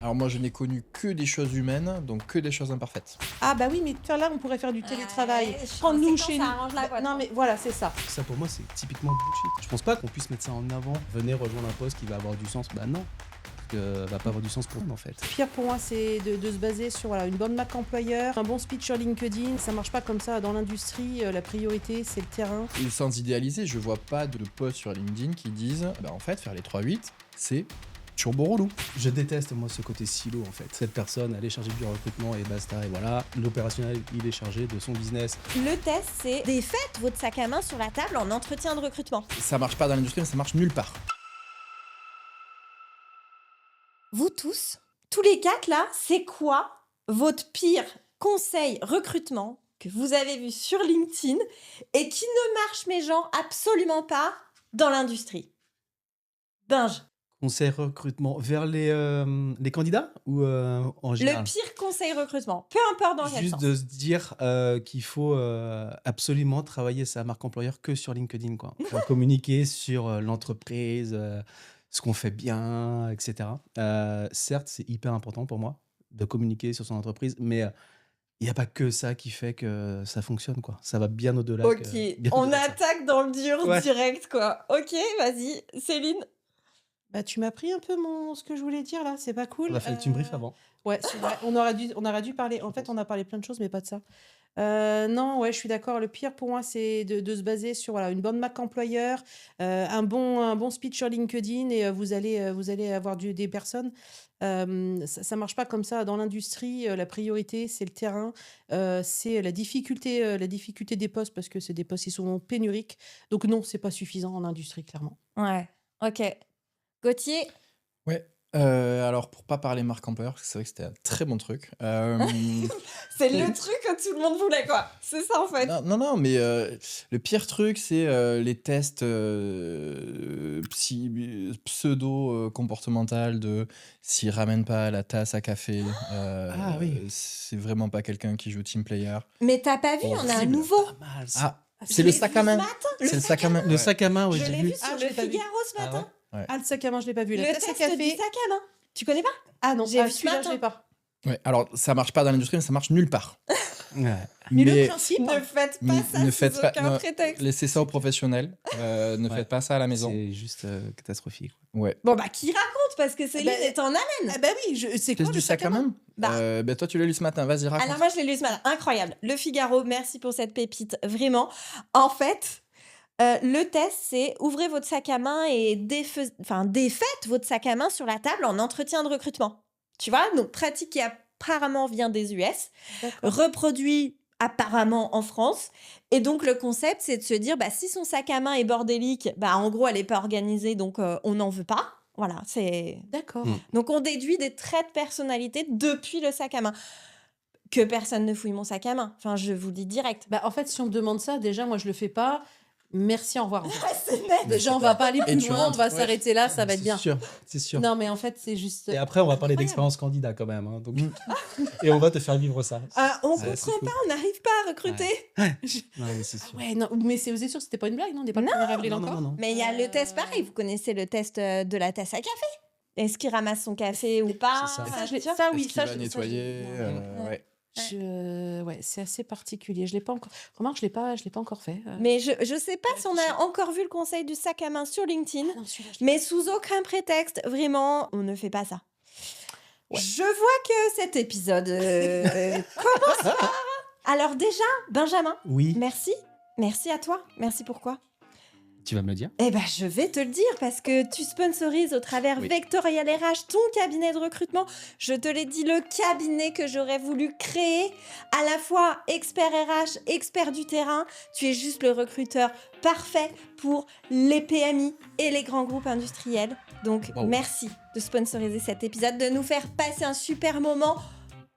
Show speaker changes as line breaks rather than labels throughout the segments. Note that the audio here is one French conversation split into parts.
Alors moi, je n'ai connu que des choses humaines, donc que des choses imparfaites.
Ah bah oui, mais là, on pourrait faire du télétravail. Prends-nous chez nous. Non mais voilà, c'est ça.
Ça pour moi c'est typiquement bullshit. Je pense pas qu'on puisse mettre ça en avant. Venez rejoindre un poste qui va avoir du sens. Bah non. Va pas avoir du sens pour nous en fait.
Pire pour moi, c'est de se baser sur une bonne marque employeur, un bon speech sur LinkedIn. Ça marche pas comme ça dans l'industrie. La priorité, c'est le terrain.
Et sans idéaliser, je vois pas de posts sur LinkedIn qui disent en fait, faire les 3-8, c'est turbo relou.
Je déteste moi ce côté silo en fait. Cette personne elle est chargée du recrutement et basta et voilà. L'opérationnel il est chargé de son business.
Le test, c'est défaites votre sac à main sur la table en entretien de recrutement.
Ça marche pas dans l'industrie, mais ça marche nulle part.
Vous tous les quatre là, c'est quoi votre pire conseil recrutement que vous avez vu sur LinkedIn et qui ne marche, mais genre, absolument pas dans l'industrie? Binge.
Conseil recrutement vers les candidats ou en général?
Le pire conseil recrutement, peu importe dans quel
Juste
sens.
de se dire qu'il faut absolument travailler sa marque employeur que sur LinkedIn, quoi. Communiquer sur l'entreprise, ce qu'on fait bien, etc. Certes, c'est hyper important pour moi de communiquer sur son entreprise, mais il n'y a pas que ça qui fait que ça fonctionne, quoi. Ça va bien au-delà.
Ok,
bien
on
au-delà de ça.
attaque dans le dur
Ouais.
direct, quoi. Ok, vas-y, Céline.
Bah tu m'as pris un peu ce que je voulais dire là. C'est pas cool.
On a fait le team brief avant.
Ouais, c'est vrai. On aurait dû parler. En fait, on a parlé plein de choses, mais pas de ça. Non, ouais, je suis d'accord. Le pire pour moi, c'est de se baser sur une bonne marque employeur, un bon speech sur LinkedIn et vous allez avoir des personnes. Ça marche pas comme ça dans l'industrie. La priorité, c'est le terrain, c'est la difficulté des postes parce que c'est des postes qui sont souvent pénuriques. Donc non, c'est pas suffisant en industrie, clairement.
Ouais, ok. Gauthier.
Ouais. Alors, pour pas parler marque employeur, parce que c'est vrai que c'était un très bon truc.
C'est le truc que tout le monde voulait, quoi. C'est ça, en fait.
Non, mais le pire truc, c'est les tests pseudo-comportemental de s'il ramène pas la tasse à café,
Ah oui.
c'est vraiment pas quelqu'un qui joue team player.
Mais t'as pas vu, on a un
Horrible.
nouveau.
Pas mal, ça.
Ah,
Je
c'est le
l'ai
sac
vu
à main.
ce matin,
C'est le sac à main.
Le
Ouais.
sac à main, ouais,
Je
j'ai
l'ai
vu.
vu sur
Ah, je
le
l'ai pas vu.
Figaro ce
Ah
matin.
Ah, le sac à main, je l'ai pas vu. La
Le
tasse à
test
café.
du sac à main. Tu connais pas?
Ah non,
J'ai vu ce
celui-là, je
matin.
l'ai pas.
Ouais, alors ça marche pas dans l'industrie, mais ça marche nulle part.
Ouais.
Mais le principe.
Ne faites
Mais
pas ça
ne
sous
faites pas-
aucun
non,
prétexte.
laissez ça aux professionnels. Ne
Ouais.
faites pas ça à la maison.
C'est juste catastrophique.
Ouais.
Bon, bah, qui raconte? Parce que Céline
Bah,
est en haleine.
Ah bah oui, c'est quoi
Test
le
du sac à main.
Bah.
Toi, tu l'as lu ce matin. Vas-y, raconte.
Alors moi, je l'ai lu ce matin. Incroyable. Le Figaro, merci pour cette pépite. Vraiment. En fait, le test, c'est ouvrez votre sac à main et défaites votre sac à main sur la table en entretien de recrutement. Tu vois? Donc, pratique qui apparemment vient des US,
D'accord.
reproduit apparemment en France. Et donc, le concept, c'est de se dire, bah, si son sac à main est bordélique, bah, en gros, elle n'est pas organisée, donc on n'en veut pas. Voilà, c'est...
D'accord.
Donc, on déduit des traits de personnalité depuis le sac à main. Que personne ne fouille mon sac à main. Enfin, je vous le dis direct.
Bah, en fait, si on me demande ça, déjà, moi, je le fais pas. Merci, au revoir. en fait.
C'est net.
Déjà, on va pas aller
Et
plus
tu
loin, on
rentres,
va
ouais.
s'arrêter là, ça va être bien.
C'est sûr.
Non, mais en fait, c'est juste.
Et après, on va parler
Incroyable.
d'expérience candidat quand même. Hein, donc... Et on va te faire vivre ça.
On
Ouais, c'est
comprend
cool.
pas, on n'arrive pas à recruter.
Non, mais c'est sûr.
Ouais, non, mais vous êtes sûr que c'était pas une blague, non? On n'est pas le premier avril
Non,
encore?
non, non.
Mais il y a le test pareil. Vous connaissez le test de la tasse à café? Est-ce qu'il ramasse son café ou pas?
C'est ça.
Ça,
Tu vois
ça,
Est-ce
oui,
qu'il
ça,
va
je
nettoyer.
non,
Ouais.
Ouais, c'est assez particulier. Je l'ai pas encore. Remarque, je l'ai pas encore fait.
Mais je sais pas si on a encore vu le conseil du sac à main sur LinkedIn.
Ah non, celui-là, je l'ai
Mais sous aucun prétexte, vraiment, on ne fait pas ça. Je vois que cet épisode commence fort. Alors déjà, Benjamin,
Oui,
merci. Merci à toi. Merci pourquoi?
tu vas me le dire.
Eh ben, je vais te le dire parce que tu sponsorises au travers
Oui.
Vectorial RH ton cabinet de recrutement. Je te l'ai dit, le cabinet que j'aurais voulu créer, à la fois expert RH, expert du terrain. Tu es juste le recruteur parfait pour les PMI et les grands groupes industriels. Donc,
Wow.
merci de sponsoriser cet épisode, de nous faire passer un super moment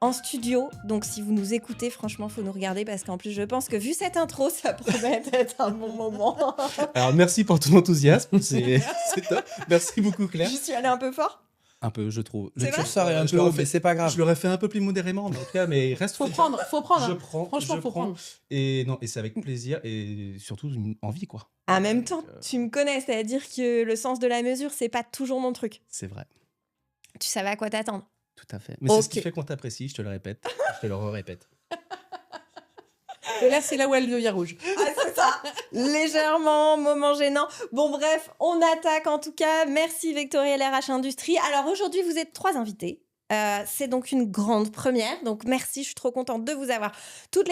en studio. Donc, si vous nous écoutez, franchement, faut nous regarder parce qu'en plus, je pense que vu cette intro, ça promet d'être un bon moment.
Alors, merci pour ton enthousiasme. C'est top. Merci beaucoup, Claire.
Je suis allée un peu fort.
Un peu, je trouve.
C'est vrai
Tu sors un
Je
peu
l'aurais
haut, mais
fait-
c'est pas grave.
Je l'aurais fait un peu plus modérément, mais en tout cas, mais reste
Faut
fort.
prendre.
Je
hein.
prends.
Franchement,
je
faut
prends.
prendre.
Et non, et c'est avec plaisir et surtout une envie, quoi.
En même temps, tu me connais, c'est-à-dire que le sens de la mesure, c'est pas toujours mon truc.
C'est vrai.
Tu savais à quoi t'attendre.
Tout à fait. Mais c'est ce qui
Ok.
fait qu'on t'apprécie, je te le répète. Je te le répète.
Et là, c'est là où elle devient rouge.
Ah, c'est ça. Légèrement, moment gênant. Bon, bref, on attaque en tout cas. Merci Vectoriel RH Industrie. Alors aujourd'hui, vous êtes 3 invités. C'est donc une grande première. Donc merci, je suis trop contente de vous avoir tous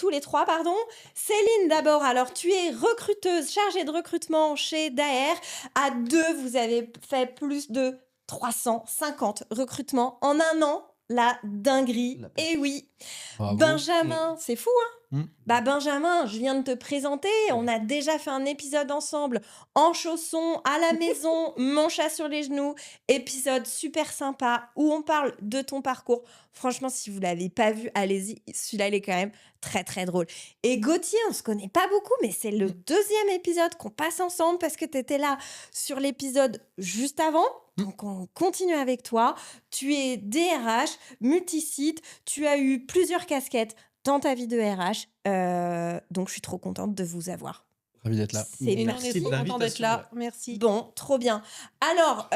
les 3, pardon. Céline d'abord, alors tu es recruteuse, chargée de recrutement chez Daer. À 2, vous avez fait plus de 350 recrutements en un an. La dinguerie.
La
Et oui,
Bravo.
Benjamin, c'est fou, hein?
Mm.
Bah Benjamin, je viens de te présenter. On a déjà fait un épisode ensemble en chaussons, à la maison, mon chat sur les genoux. Épisode super sympa où on parle de ton parcours. Franchement, si vous l'avez pas vu, allez-y. Celui-là, il est quand même très très drôle. Et Gauthier, on se connaît pas beaucoup, mais c'est le 2e épisode qu'on passe ensemble parce que tu étais là sur l'épisode juste avant. Donc on continue avec toi. Tu es DRH, multisite. Tu as eu plusieurs casquettes dans ta vie de RH. Donc, je suis trop contente de vous avoir.
Ravi d'être là.
C'est
Et nous, on
Merci
est
de
trop contents d'être
l'invitation,
là. Merci.
Bon, trop bien. Alors,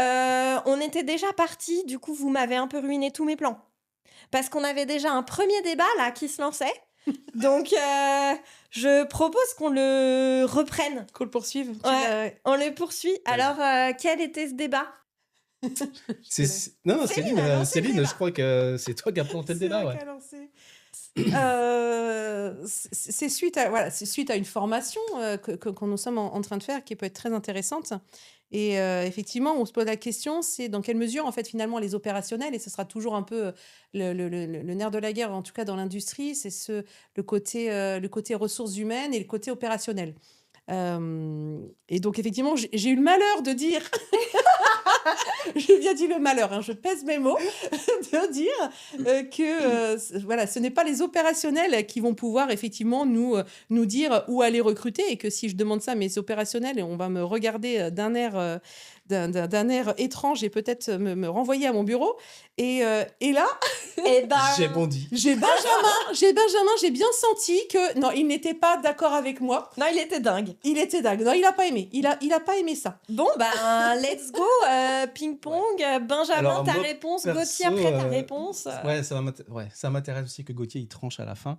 on était déjà partis. Du coup, vous m'avez un peu ruiné tous mes plans. Parce qu'on avait déjà un premier débat là qui se lançait. Donc, je propose qu'on le reprenne.
Qu'on le poursuive.
Ouais. On le poursuit. Alors, quel était ce débat?
Non,
Céline a lancé le
Céline,
débat.
je crois que c'est toi qui as planté le débat. Ouais.
C'est suite à une formation que nous sommes en train de faire qui peut être très intéressante. Et effectivement, on se pose la question, c'est dans quelle mesure, en fait, finalement, les opérationnels, et ce sera toujours un peu le nerf de la guerre, en tout cas dans l'industrie, c'est le côté ressources humaines et le côté opérationnel. Et donc, effectivement, j'ai eu le malheur de dire, j'ai bien dit le malheur, hein, je pèse mes mots, de dire que voilà, ce n'est pas les opérationnels qui vont pouvoir effectivement nous dire où aller recruter, et que si je demande ça à mes opérationnels, on va me regarder d'un air étrange et peut-être me renvoyer à mon bureau. Et là,
Eh ben,
J'ai bondi.
j'ai Benjamin, j'ai bien senti que non, il n'était pas d'accord avec moi.
non, il était dingue.
Il était dingue. Non, il a pas aimé. Il a pas aimé ça.
Bon, ben, let's go. Ping-pong. Benjamin,
Alors,
ta
moi,
réponse.
perso,
Gauthier, après ta réponse.
Ouais, ça m'intéresse aussi que Gauthier il tranche à la fin.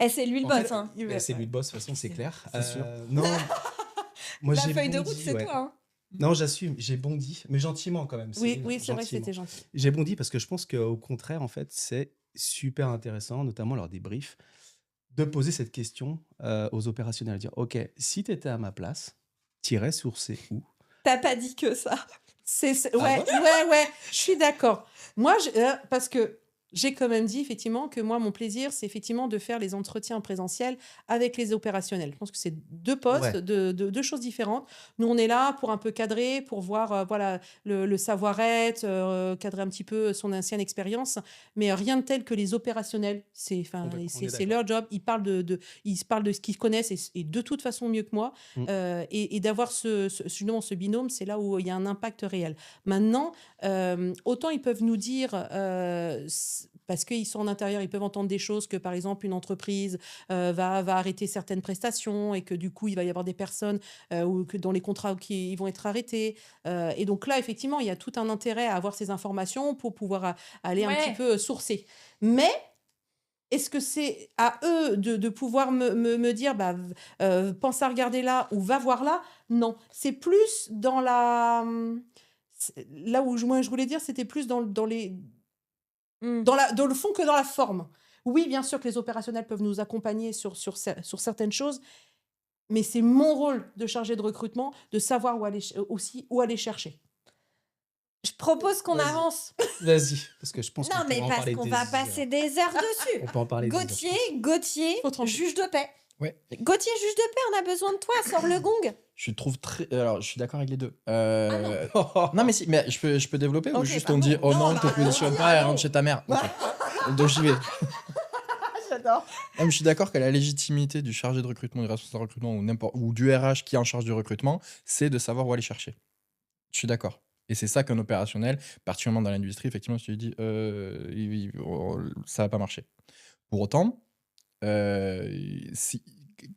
Eh, c'est lui le
En
boss,
fait,
hein.
Mais c'est lui le boss, de toute façon, c'est clair.
C'est sûr.
Non, moi
La
j'ai
feuille de
bondi,
route, c'est
ouais.
toi, hein.
Non, j'assume, j'ai bondi, mais gentiment quand même.
Oui,
Céline,
oui, c'est vrai que
gentiment.
c'était gentil.
J'ai bondi parce que je pense qu'au contraire, en fait, c'est super intéressant, notamment lors des briefs, de poser cette question aux opérationnels. Dire, OK, si tu étais à ma place, t'irais sourcer où?
T'as pas dit que ça.
Ouais, je suis d'accord. Moi, parce que j'ai quand même dit effectivement que moi, mon plaisir, c'est effectivement de faire les entretiens en présentiel avec les opérationnels. Je pense que c'est 2 postes,
Ouais.
deux choses différentes. Nous, on est là pour un peu cadrer, pour voir voilà, le savoir-être, cadrer un petit peu son ancienne expérience, mais rien de tel que les opérationnels. C'est
On est
c'est
d'accord.
leur job. Ils parlent ils se parlent de ce qu'ils connaissent et de toute façon mieux que moi. Et d'avoir justement ce binôme, c'est là où il y a un impact réel. Maintenant, autant ils peuvent nous dire, parce qu'ils sont en intérieur, ils peuvent entendre des choses que, par exemple, une entreprise va arrêter certaines prestations et que, du coup, il va y avoir des personnes dont les contrats ils vont être arrêtés. Et donc là, effectivement, il y a tout un intérêt à avoir ces informations pour pouvoir aller un
Ouais.
petit peu sourcer. Mais est-ce que c'est à eux de pouvoir me dire, pense à regarder là ou va voir là? Non, c'est plus dans là où moi je voulais dire, c'était plus dans le fond que dans la forme. Oui, bien sûr que les opérationnels peuvent nous accompagner sur certaines choses, mais c'est mon rôle de chargé de recrutement de savoir où aller chercher.
Je propose qu'on
Vas-y.
avance.
Vas-y, parce que je pense
Non,
qu'on
mais
pourra en
parce
parler
qu'on
des
va
heures.
passer des heures dessus.
On peut en parler des heures, je
Gauthier,
Faut trancher.
juge de paix.
Ouais.
Gauthier, juge de paix, on a besoin de toi. Sors le gong.
Je trouve très. Alors, je suis d'accord avec les deux.
pense.
Non, mais si, mais je peux développer ou
Ok,
juste
pardon.
on dit oh
Non,
non, te positionne
vas-y,
pas et
allô.
rentre chez ta mère. Ok. Donc j'y vais.
J'adore.
Non, mais je suis d'accord que la légitimité du chargé de recrutement, du responsable de recrutement ou du RH qui est en charge du recrutement, c'est de savoir où aller chercher. Je suis d'accord. Et c'est ça qu'un opérationnel, particulièrement dans l'industrie, effectivement, si tu lui dis ça va pas marcher. Pour autant,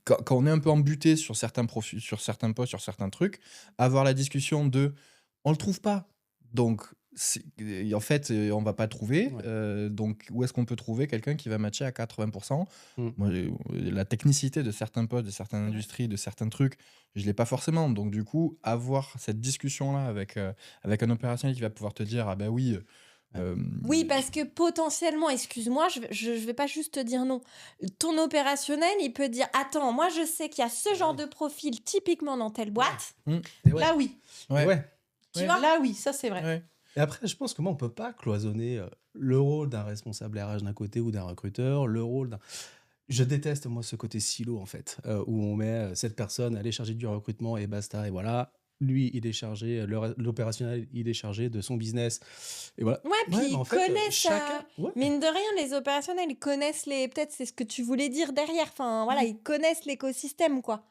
quand on est un peu embuté sur certains profils, sur certains postes, sur certains trucs, avoir la discussion de on le trouve pas. Donc et en fait, on va pas trouver.
Ouais.
Donc, où est-ce qu'on peut trouver quelqu'un qui va matcher à 80%?
Mm.
Moi, la technicité de certains postes, de certaines
Ouais.
industries, de certains trucs, je l'ai pas forcément. Donc, du coup, avoir cette discussion-là avec un opérationnel qui va pouvoir te dire, ah ben oui,
Ouais.
Oui, parce que potentiellement, excuse-moi, je vais pas juste te dire non. Ton opérationnel, il peut dire, attends, moi je sais qu'il y a ce genre
Ouais.
de profil typiquement dans telle boîte,
Et ouais.
Là, oui.
Et
ouais,
ouais.
tu
ouais,
vois?
Là, oui, ça, c'est vrai.
ouais.
Et après, je pense que moi, on peut pas cloisonner le rôle d'un responsable RH d'un côté ou d'un recruteur, le rôle d'un... Je déteste, moi, ce côté silo, en fait, où on met cette personne, elle est chargée du recrutement et basta, et voilà. Lui, il est chargé, l'opérationnel, il est chargé de son business. Et voilà.
Ouais, puis
Ouais, mais
ils
en fait,
connaissent,
chacun... Ouais.
mine de rien, les opérationnels, ils connaissent les. Peut-être c'est ce que tu voulais dire derrière. Enfin, voilà, ils connaissent l'écosystème, quoi.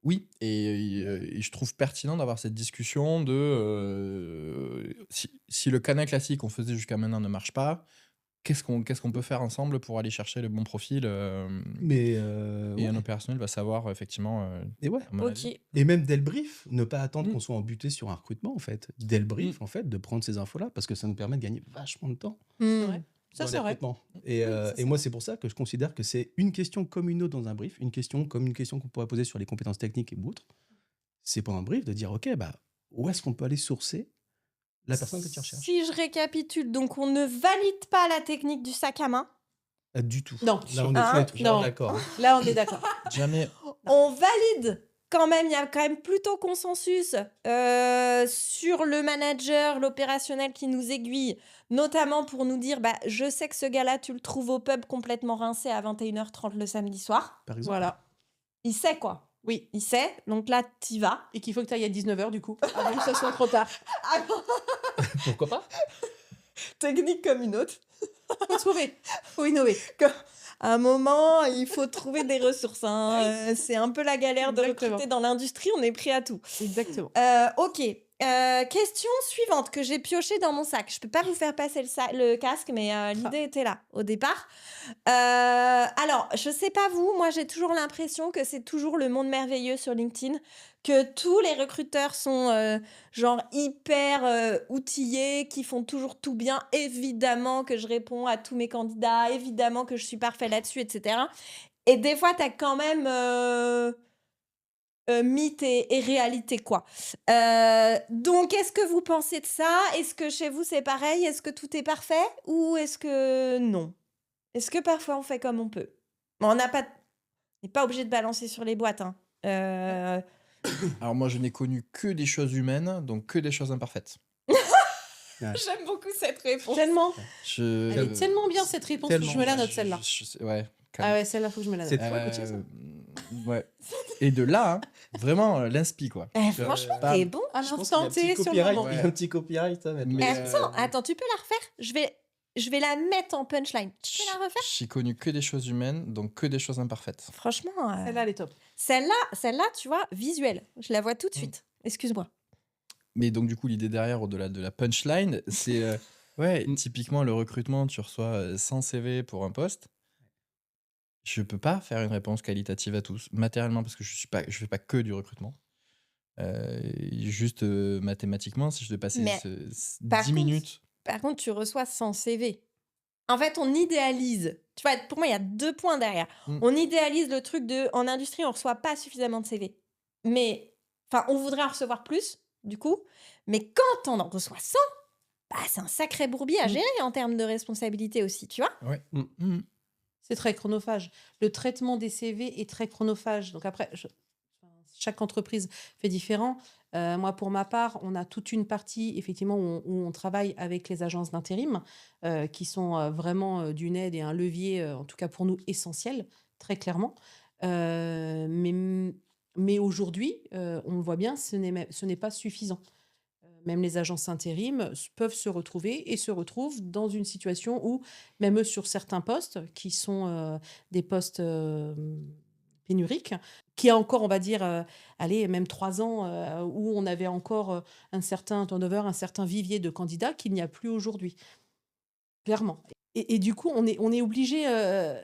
Oui, et je trouve pertinent d'avoir cette discussion de si le canal classique qu'on faisait jusqu'à maintenant ne marche pas, qu'est-ce qu'on peut faire ensemble pour aller chercher le bon profil
Mais
et un
ouais.
opérationnel va savoir effectivement,
Et ouais.
à mon
Ok.
avis.
Et même dès le brief, ne pas attendre
Mm.
qu'on soit embuté sur un recrutement, en fait. Dès le brief,
Mm.
en fait, de prendre ces infos-là, parce que ça nous permet de gagner vachement de temps
C'est
Hmm.
vrai. Ça,
dans
c'est
les
vrai.
recrutements. Et,
Oui, ça,
et
c'est
moi,
vrai.
c'est pour ça que je considère que c'est une question comme une autre dans un brief, une question comme une question qu'on pourrait poser sur les compétences techniques et autres. C'est pendant un brief de dire, OK, bah, où est-ce qu'on peut aller sourcer la personne que tu recherches?
Si je récapitule, donc on ne valide pas la technique du sac à main.
Du tout.
Non.
Là, on est
Hein?
toujours
Non.
d'accord. Hein.
Là, on est d'accord.
Jamais.
On valide quand même, il y a quand même plutôt consensus sur le manager, l'opérationnel qui nous aiguille, notamment pour nous dire, bah, je sais que ce gars-là, tu le trouves au pub complètement rincé à 21h30 le samedi soir.
Par exemple.
Voilà.
Il sait quoi.
Oui.
Il sait, donc là, t'y vas.
Et qu'il faut que tu ailles à 19h, du coup, avant que ça soit trop tard.
Pourquoi pas?
Technique comme une autre.
Faut trouver. Faut innover.
À un moment, il faut trouver des ressources. Hein. C'est un peu la galère de
Exactement.
recruter dans l'industrie, on est prêt à tout.
Exactement.
Ok. Question suivante que j'ai piochée dans mon sac. Je peux pas vous faire passer le casque, mais l'idée était là au départ. Alors, je sais pas vous, moi j'ai toujours l'impression que c'est toujours le monde merveilleux sur LinkedIn, que tous les recruteurs sont genre hyper outillés, qui font toujours tout bien. Évidemment que je réponds à tous mes candidats, évidemment que je suis parfait là-dessus, etc. Et des fois, t'as quand même mythe et réalité, quoi. Donc, est-ce que vous pensez de ça? Est-ce que chez vous, c'est pareil? Est-ce que tout est parfait? Ou est-ce que non? Est-ce que parfois, on fait comme on peut? Bon, on n'est pas obligé de balancer sur les boîtes, hein.
Alors moi, je n'ai connu que des choses humaines, donc que des choses imparfaites.
J'aime beaucoup cette réponse.
Tellement.
Je...
Elle est tellement bien, cette réponse. Faut que je me la note, celle-là.
Ouais.
Ah ouais, celle-là, faut que je me la note.
C'est toi que tu as ça.
Ouais. Et de là, hein, vraiment, l'inspi, quoi.
Franchement,
Bam.
t'es bon.
À
Je pense
l'instant
qu'il y a un
T,
petit
sur le
copyright.
moment.
Il y a un petit copyright à mettre.
Mais,
Attends, tu peux la refaire? Je vais la mettre en punchline. Tu peux la refaire?
J'ai connu que des choses humaines, donc que des choses imparfaites.
Franchement,
Celle-là, elle est top.
celle-là, tu vois, visuelle. Je la vois tout de suite. Excuse-moi.
Mais donc, du coup, l'idée derrière, au-delà de la punchline, c'est... ouais, typiquement, le recrutement, tu reçois 100 CV pour un poste. Je peux pas faire une réponse qualitative à tous, matériellement, parce que je fais pas que du recrutement. Juste mathématiquement, si je devais passer
Mais
10
par contre-
minutes...
Par contre, tu reçois 100 CV. En fait, on idéalise. Tu vois, pour moi, il y a 2 points derrière.
Mm.
On idéalise le truc de, en industrie, on reçoit pas suffisamment de CV. Mais, enfin, on voudrait en recevoir plus, du coup. Mais quand on en reçoit 100, bah, c'est un sacré bourbier à
Mm.
gérer en termes de responsabilité aussi, tu vois.
Ouais.
Mm.
Mm.
C'est très chronophage. Le traitement des CV est très chronophage. Donc après, chaque entreprise fait différent. Moi, pour ma part, on a toute une partie, effectivement, où on travaille avec les agences d'intérim, qui sont vraiment d'une aide et un levier, en tout cas pour nous, essentiel, très clairement. Mais aujourd'hui, on le voit bien, ce n'est pas suffisant. Même les agences intérim peuvent se retrouver et se retrouvent dans une situation où, même eux, sur certains postes, qui sont des postes pénuriques, qui a encore, on va dire, allez, même 3 ans, où on avait encore un certain turnover, un certain vivier de candidats qu'il n'y a plus aujourd'hui. Clairement. Et du coup, on est obligé,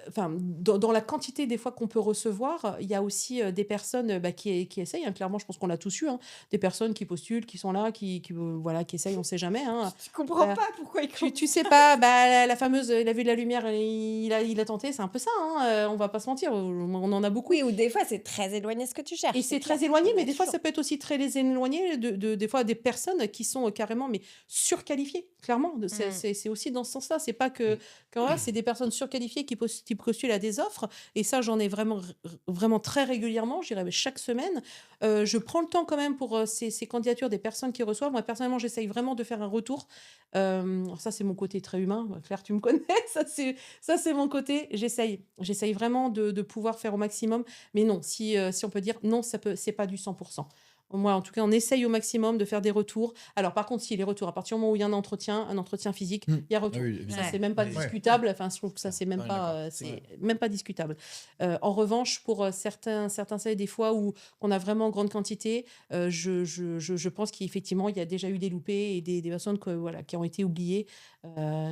enfin, dans la quantité des fois qu'on peut recevoir, il y a aussi des personnes bah, qui essayent, hein, clairement, je pense qu'on l'a tous eu, hein, des personnes qui postulent, qui sont là, voilà, qui essayent, on ne sait jamais. Hein.
Je comprends
Euh,
pas pourquoi ils
tu sais pas, bah, la fameuse, il a vu de la lumière, il a tenté, c'est un peu ça, hein, on va pas se mentir, on en a beaucoup.
Oui, ou des fois, c'est très éloigné de ce que tu cherches.
Et c'est
clair,
très éloigné, mais
bien
des fois,
sûr.
ça peut être aussi très éloigné des fois des personnes qui sont carrément mais surqualifiées, clairement. C'est aussi dans ce sens-là. C'est pas que quand là, c'est des personnes surqualifiées qui postulent à des offres. Et ça, j'en ai vraiment très régulièrement, je dirais chaque semaine. Je prends le temps quand même pour ces candidatures des personnes qui reçoivent. Moi, personnellement, j'essaye vraiment de faire un retour. Alors ça, c'est mon côté très humain. Claire, tu me connais. Ça, c'est mon côté. J'essaye vraiment de pouvoir faire au maximum. Mais non, si on peut dire non, c'est pas du 100%. Moi, en tout cas, on essaye au maximum de faire des retours. Alors, par contre, si les retours, à partir du moment où il y a un entretien physique, il y a
Ah
retour.
oui,
Ça,
évidemment.
c'est même pas
Ouais.
discutable. Enfin, je trouve que ça, c'est
Ah,
même
on est
pas,
d'accord.
c'est même pas discutable. En revanche, pour certains sites, des fois où on a vraiment grande quantité, je pense qu'effectivement, il y a déjà eu des loupés et des personnes voilà, qui ont été oubliées,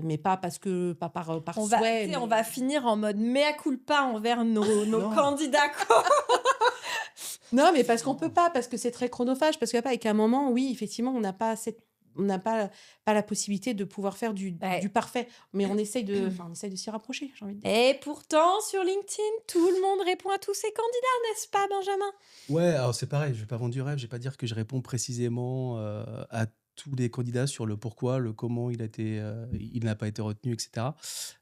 mais pas par
On
souhait.
on
mais-
va finir en mode mea culpa envers nos
Non.
candidats, quoi.
Non, mais parce qu'on peut pas, parce que c'est très chronophage, parce qu'à un moment, oui, effectivement, on n'a pas pas la possibilité de pouvoir faire du
Ouais.
parfait, mais on essaye de s'y rapprocher, j'ai envie de dire.
Et pourtant, sur LinkedIn, tout le monde répond à tous ces candidats, n'est-ce pas, Benjamin?
Ouais, alors c'est pareil, je vais pas vendre du rêve, je vais pas dire que je réponds précisément à tous les candidats sur le pourquoi, le comment il n'a pas été retenu, etc.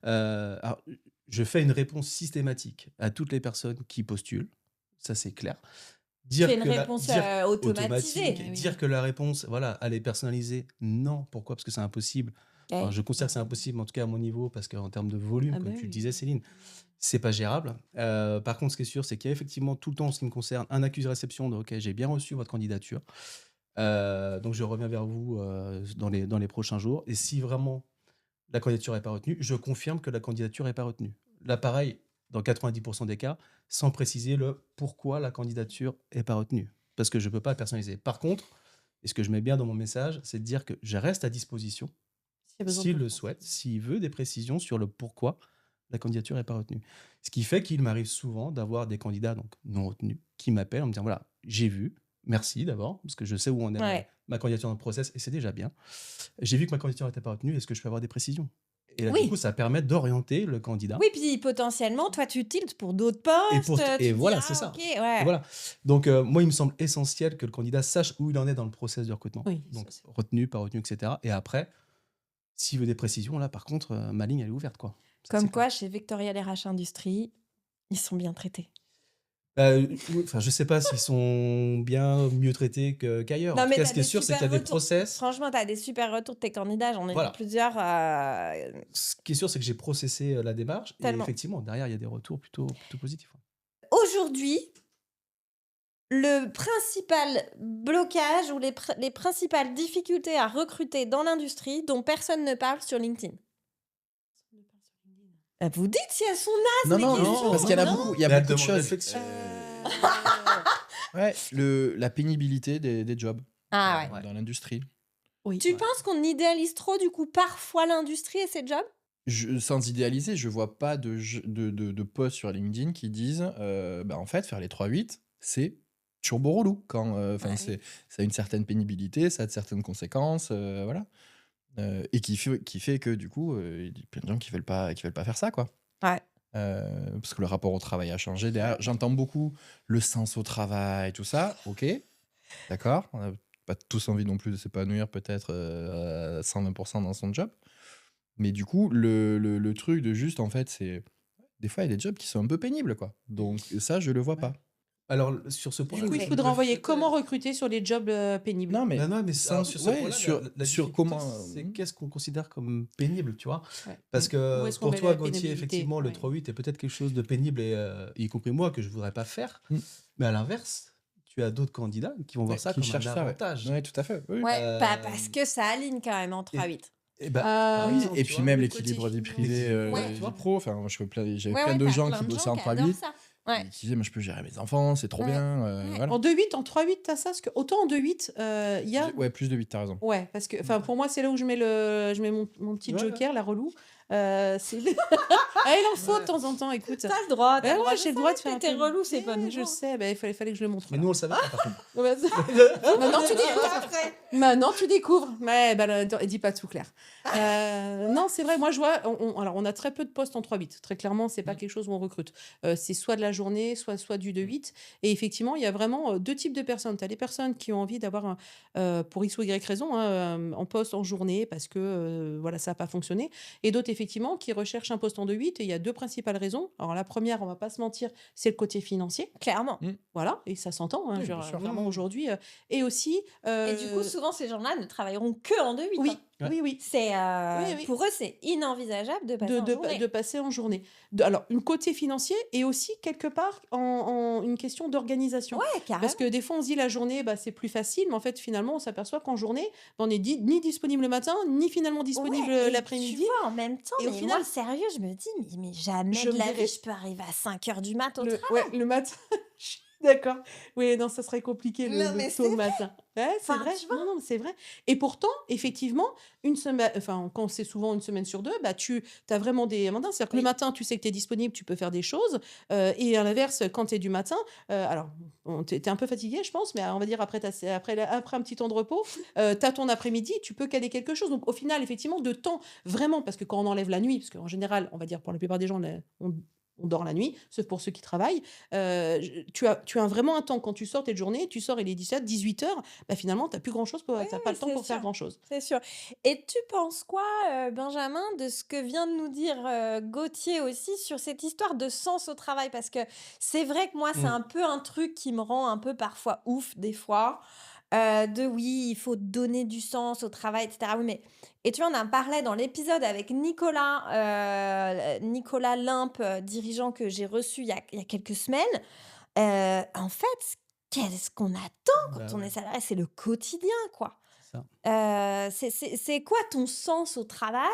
Alors, je fais une réponse systématique à toutes les personnes qui postulent, ça c'est clair.
Tu fais une réponse automatisée.
automatique, dire que la réponse, voilà, elle est personnalisée, non. Pourquoi? Parce que c'est impossible. Enfin,
Ouais.
je considère que c'est impossible, en tout cas à mon niveau, parce qu'en termes de volume,
Ah
comme
bah
tu le
oui.
disais, Céline, c'est pas gérable. Par contre, ce qui est sûr, c'est qu'il y a effectivement tout le temps, en ce qui me concerne, un accusé de réception de OK, j'ai bien reçu votre candidature. Donc je reviens vers vous dans les prochains jours. Et si vraiment la candidature n'est pas retenue, je confirme que la candidature n'est pas retenue. Là, pareil, dans 90% des cas, sans préciser le pourquoi la candidature n'est pas retenue. Parce que je ne peux pas personnaliser. Par contre, et ce que je mets bien dans mon message, c'est de dire que je reste à disposition
S'il y a besoin
s'il
de
le
réponse.
souhaite, s'il veut des précisions sur le pourquoi la candidature n'est pas retenue. Ce qui fait qu'il m'arrive souvent d'avoir des candidats donc non retenus qui m'appellent en me disant voilà, j'ai vu, merci d'abord, parce que je sais où on est
Ouais.
ma candidature dans le process et c'est déjà bien. J'ai vu que ma candidature n'était pas retenue, est-ce que je peux avoir des précisions? Et là,
Oui.
du coup, ça permet d'orienter le candidat.
Oui, puis potentiellement, toi, tu tiltes pour d'autres postes.
Et
tu
voilà,
dis,
c'est ça.
ok, ouais.
Et voilà. Donc, moi, il me semble essentiel que le candidat sache où il en est dans le process de recrutement.
Oui,
Donc,
ça, c'est-
retenu, pas retenu, etc. Et après, s'il veut des précisions, là, par contre, ma ligne, elle est ouverte, quoi. Ça,
Comme
c'est
quoi, chez Vectorial RH Industrie, ils sont bien traités.
clair. Oui, enfin, je sais pas s'ils sont bien mieux traités qu'ailleurs.
Non,
En tout
mais
cas,
t'as
ce qui est
des
sûr, c'est qu'il y a
super
des
retours.
process.
Franchement, tu as des super retours de tes candidats. J'en ai
Voilà.
vu plusieurs.
Ce qui est sûr, c'est que j'ai processé la démarche.
Tellement.
Et effectivement, derrière, il y a des retours plutôt positifs.
Aujourd'hui, le principal blocage ou les principales difficultés à recruter dans l'industrie dont personne ne parle sur LinkedIn. Vous dites si elles sont nazes,
Non,
les
non,
questions.
non, parce qu'il y en a
Non.
beaucoup. Il y a
Mais elle
beaucoup de
demande
choses.
réflexion.
Ouais, la pénibilité des jobs
Ah ouais.
dans l'industrie.
Oui.
Tu penses qu'on idéalise trop, du coup, parfois l'industrie et ses jobs?
Sans idéaliser, je vois pas de posts sur LinkedIn qui disent bah, en fait, faire les 3-8, c'est turbo relou.
Ouais.
Ça a une certaine pénibilité, ça a de certaines conséquences, voilà. Et qui fait que du coup, il y a plein de gens qui veulent pas faire ça, quoi.
Ouais.
Parce que le rapport au travail a changé. Derrière, j'entends beaucoup le sens au travail, tout ça. Ok, d'accord. On n'a pas tous envie non plus de s'épanouir peut-être à 120% dans son job. Mais du coup, le truc de juste, en fait, c'est... Des fois, il y a des jobs qui sont un peu pénibles, quoi. Donc ça, je le vois pas.
Alors, sur ce point
Du coup, il faudra envoyer comment recruter sur les jobs pénibles.
Non, mais
Non, mais
sans-
sur ce
ouais,
point-là,
sur
difficulté,
comment...
c'est qu'est-ce qu'on considère comme pénible, tu vois?
Ouais.
Parce
Où
que
est-ce qu'on
pour
met
toi,
la
Gauthier,
pénibilité?
effectivement, le
Ouais.
3-8 est peut-être quelque chose de pénible, et y compris moi, que je voudrais pas faire.
Mm.
Mais à l'inverse, tu as d'autres candidats qui vont voir ça
qui
comme
cherchent
un
ça, ouais.
avantage.
Ouais, tout à fait. Oui.
Ouais,
Euh,
parce que ça aligne quand même en 3-8.
Et bah,
Ah,
par
oui,
exemple,
Et
tu
puis
vois,
même
le
l'équilibre
côté
vie privée,
l'équilibre,
ouais,
vie
tu vois.
pro. Enfin, moi, j'avais
Ouais,
plein de
t'as
gens
plein
qui
de
bossaient
gens
en
qui adorent
3-8
ça. Ouais.
qui disaient, moi, je peux gérer mes enfants, c'est trop
Ouais.
bien.
Ouais.
Voilà.
En 2-8, en 3-8, t'as ça? Parce que autant en 2-8, il y a...
Ouais, plus de 8, t'as raison.
Ouais, parce que pour moi, c'est là où je mets mon petit
Ouais,
joker, la relou. C'est ah, il en faut de temps en temps, écoute.
T'as le droit,
Ouais,
je
j'ai le droit de
savais
faire
que
un
t'es
peu
relou, c'est pas
je
nouveau.
sais, il fallait que je le montre,
Mais
voilà.
nous, on le savait pas, par contre.
Ouais, Maintenant, tu découvres. Maintenant, tu découvres. Mais dis pas tout, Claire. Non, c'est vrai. Moi, je vois. Alors, on a très peu de postes en 3-8. Très clairement, c'est pas quelque chose où on recrute. C'est soit de la journée, soit du 2-8. Et effectivement, il y a vraiment deux types de personnes. Tu as les personnes qui ont envie d'avoir, pour X ou Y raison, hein, en poste en journée parce que voilà, ça n'a pas fonctionné. Et d'autres, effectivement, qui recherchent un poste en 2-8. Et il y a deux principales raisons. Alors, la première, on va pas se mentir, c'est le côté financier.
Clairement.
Voilà, et ça s'entend. Hein,
Oui,
genre,
bien sûr.
clairement, aujourd'hui. Et aussi.
Et du coup, souvent, ces gens-là ne travailleront que en 2-8.
Oui,
Ouais.
oui.
C'est,
Oui, oui.
pour eux, c'est inenvisageable de passer en journée.
De passer en journée. Alors, une côté financier et aussi, quelque part, en une question d'organisation.
Ouais,
Parce
carrément.
que des fois, on se dit la journée, c'est plus facile, mais en fait, finalement, on s'aperçoit qu'en journée, on n'est ni disponible le matin, ni finalement disponible
Ouais, et
l'après-midi.
tu vois, en même temps,
Et au
mais
final-
moi, sérieux, je me dis, mais jamais
Je
de
me
la
dirais-
vie, je peux arriver à 5h du mat au
Le matin. Je suis d'accord. Oui, non, ça serait compliqué
Non, mais
tôt
c'est
le matin. Ouais, c'est
Enfin,
vrai.
tu vois.
Non, c'est vrai. Et pourtant, effectivement, une semaine, quand c'est souvent une semaine sur deux, tu as vraiment des mandats. C'est-à-dire que le
Oui.
matin, tu sais que tu es disponible, tu peux faire des choses. Et à l'inverse, quand tu es du matin, alors, tu es un peu fatigué, je pense, mais on va dire après un petit temps de repos, tu as ton après-midi, tu peux caler quelque chose. Donc, au final, effectivement, de temps, vraiment, parce que quand on enlève la nuit, parce qu'en général, on va dire pour la plupart des gens, on dort la nuit, sauf pour ceux qui travaillent. Tu as vraiment un temps quand tu sors tes journées, tu sors, il est 17, 18 heures, finalement, tu n'as plus grand-chose, tu n'as pas le temps
c'est
pour faire
sûr.
grand-chose.
C'est sûr. Et tu penses quoi, Benjamin, de ce que vient de nous dire Gauthier aussi sur cette histoire de sens au travail? Parce que c'est vrai que moi, c'est un peu un truc qui me rend un peu parfois ouf des fois. Oui, il faut donner du sens au travail, etc. Oui, mais... Et tu vois, on en parlait dans l'épisode avec Nicolas Limpe, dirigeant que j'ai reçu il y a quelques semaines. En fait, qu'est-ce qu'on attend quand
Bah
on
ouais.
est salarié? C'est le quotidien, quoi.
C'est ça.
C'est quoi ton sens au travail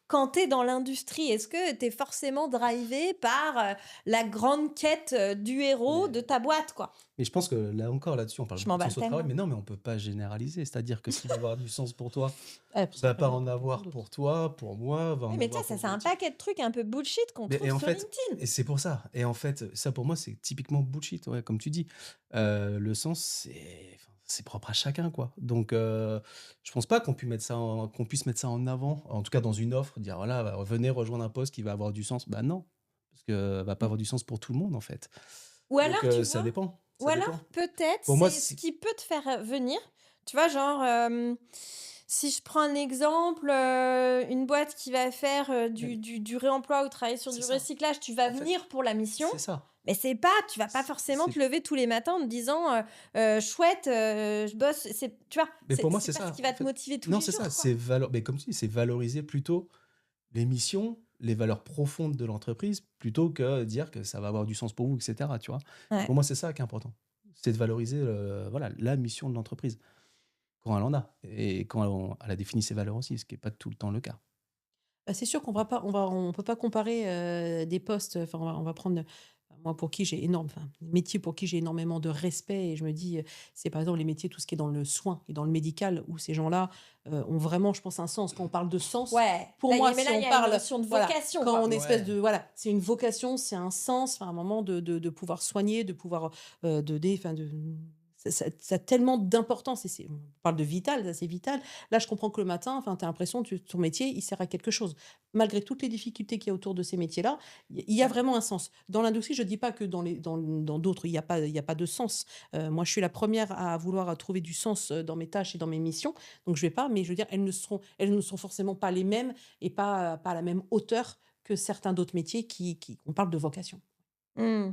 quand tu es dans l'industrie? Est-ce que tu es forcément drivé par la grande quête du héros
Mais-
de ta boîte, quoi?
Mais je pense que là encore, là-dessus, on parle
Je
beaucoup de
m'emballe
sens au travail,
tellement.
mais non, mais on peut pas généraliser. C'est-à-dire que ce qui va avoir du sens pour toi,
Ça
va
peut
pas
être
en
pour
avoir
d'autres.
pour toi, pour moi, va en
Oui, mais
avoir
ça,
pour
c'est un
d'autres.
paquet de trucs un peu bullshit qu'on
Mais-
trouve
et en
sur
fait,
LinkedIn.
et c'est pour ça. Et en fait, ça pour moi, c'est typiquement bullshit, ouais, comme tu dis. Le sens, c'est propre à chacun, quoi. Donc, je pense pas qu'on puisse mettre ça en avant, en tout cas dans une offre, dire voilà, venez rejoindre un poste qui va avoir du sens. Bah non, parce que va pas avoir du sens pour tout le monde, en fait.
Ou
Donc,
alors, tu
ça
vois,
dépend.
ou
Ça
alors
dépend.
peut-être,
Pour moi,
c'est ce
c'est-
qui peut te faire venir. Tu vois, genre, si je prends un exemple, une boîte qui va faire du réemploi ou travailler sur
C'est
du
ça.
recyclage, tu vas
En fait,
venir pour la mission.
c'est ça.
Mais tu vas pas forcément
C'est-
te lever tous les matins en te disant chouette, je bosse. Tu vois,
Mais pour moi,
c'est
c'est
pas
ça.
ce qui va
En
te
fait,
motiver tous
non,
les
c'est
jours,
ça.
quoi.
Mais comme tu dis, c'est valoriser plutôt les missions, les valeurs profondes de l'entreprise, plutôt que dire que ça va avoir du sens pour vous, etc. Tu vois.
Ouais.
Pour moi, c'est ça qui est important. C'est de valoriser voilà, la mission de l'entreprise, quand elle en a. Et quand elle a défini ses valeurs aussi, ce qui n'est pas tout le temps le cas.
C'est sûr qu'on on peut pas comparer des postes. Enfin, on va prendre moi pour qui j'ai des métiers pour qui j'ai énormément de respect et je me dis c'est par exemple les métiers tout ce qui est dans le soin et dans le médical où ces gens-là ont vraiment je pense un sens quand on parle de sens.
Ouais.
Pour
Là,
moi,
mais
si
là,
on
il y a
parle,
une notion de
voilà,
vocation,
quand
quoi.
on espèce
Ouais.
de voilà, c'est une vocation, c'est un sens, un moment de pouvoir soigner, de pouvoir ça a tellement d'importance et on parle de vital, ça c'est vital. Là, je comprends que le matin, tu as l'impression que ton métier, il sert à quelque chose. Malgré toutes les difficultés qu'il y a autour de ces métiers-là, il y a vraiment un sens. Dans l'industrie, je ne dis pas que dans d'autres, il y a pas de sens. Moi, je suis la première à vouloir trouver du sens dans mes tâches et dans mes missions. Donc, je vais pas, mais je veux dire, elles ne sont forcément pas les mêmes et pas à la même hauteur que certains d'autres métiers on parle de vocation.
Hmm.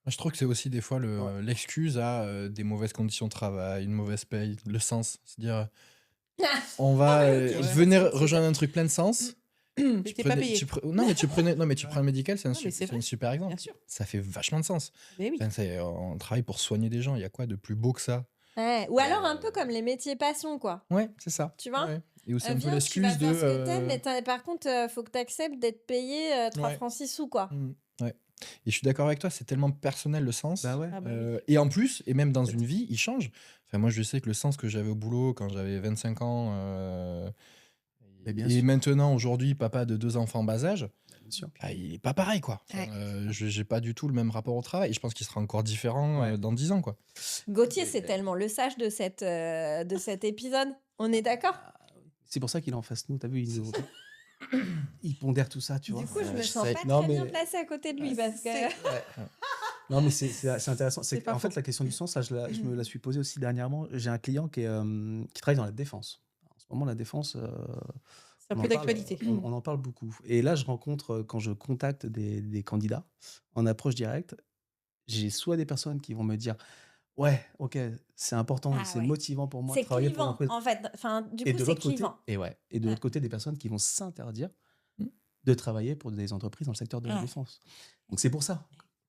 Moi, je trouve que c'est aussi des fois
Ouais.
l'excuse à des mauvaises conditions de travail, une mauvaise paye, le sens. C'est-à-dire, on va
ok.
venir rejoindre un truc plein de sens.
Mais t'es pas payé.
Non, mais tu prends le médical, c'est
Non, mais c'est
un
vrai.
super exemple.
Bien sûr.
Ça fait vachement de sens.
Mais oui.
Enfin, on travaille pour soigner des gens. Il y a quoi de plus beau que ça?
Ouais. Ou alors un peu comme les métiers passion, quoi.
Ouais, c'est ça.
Tu vois
Ouais. Et aussi un peu
Viens, tu vas
l'excuse de.
faire ce que t'aimes, mais par contre, faut que tu acceptes d'être payé 3
Ouais.
francs 6 sous, quoi.
Ouais. Et je suis d'accord avec toi, c'est tellement personnel le sens.
Bah ouais.
Ah bah oui.
Et en plus, et même dans une vie, il change. Enfin, moi, je sais que le sens que j'avais au boulot quand j'avais 25 ans,
Mais bien
Et
sûr,
maintenant, aujourd'hui, papa de 2 enfants bas âge,
bien sûr.
bah, il est pas pareil, quoi.
Ouais.
J'ai pas du tout le même rapport au travail. Et je pense qu'il sera encore différent
Ouais.
dans 10 ans, quoi.
Gauthier,
Mais,
c'est tellement le sage de cet épisode. On est d'accord?
c'est pour ça qu'il est en face de nous, t'as vu, il pondère tout ça, tu
Du
vois.
coup, je me
je
sens
sais.
pas
Non,
très bien
mais
placée à côté de lui parce que.
C'est-
ouais. Non, mais c'est intéressant.
C'est
C'est
pas
en fait
faux.
la question du sens, là, je me la suis posée aussi dernièrement. J'ai un client qui travaille dans la défense. En ce moment, la défense,
C'est un
on
peu
en parle,
d'actualité.
on en parle beaucoup. Et là, je rencontre, quand je contacte des candidats en approche directe, j'ai soit des personnes qui vont me dire, ouais, ok, c'est important,
Ah
c'est
ouais.
motivant pour moi de
C'est
travailler pour
clivant,
l'entreprise.
en fait. Enfin, du
Et
coup,
de
c'est
l'autre côté,
clivant.
et de
Ouais.
l'autre côté, des personnes qui vont s'interdire
Mm.
de travailler pour des entreprises dans le secteur de la
Ouais.
défense. Donc c'est pour ça.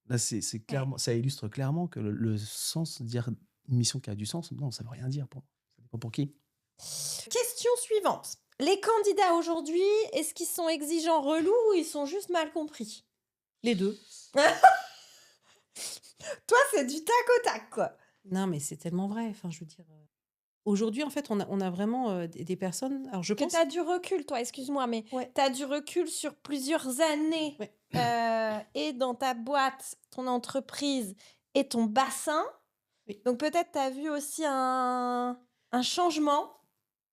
Là, c'est
Ouais.
clairement, ça illustre clairement que le sens, dire une mission qui a du sens, non, ça veut rien dire. Ça dépend pour qui.
Question suivante. Les candidats aujourd'hui, est-ce qu'ils sont exigeants, relous ou ils sont juste mal compris?
Les deux.
Toi, c'est du tac au tac, quoi.
Non, mais c'est tellement vrai. Enfin, je veux dire, aujourd'hui, en fait, on a vraiment des personnes. Alors, je
Que
pense.
tu as du recul, toi, excuse-moi, mais
Ouais.
tu as du recul sur plusieurs années
Ouais.
et dans ta boîte, ton entreprise et ton bassin.
Oui.
Donc peut-être tu as vu aussi un changement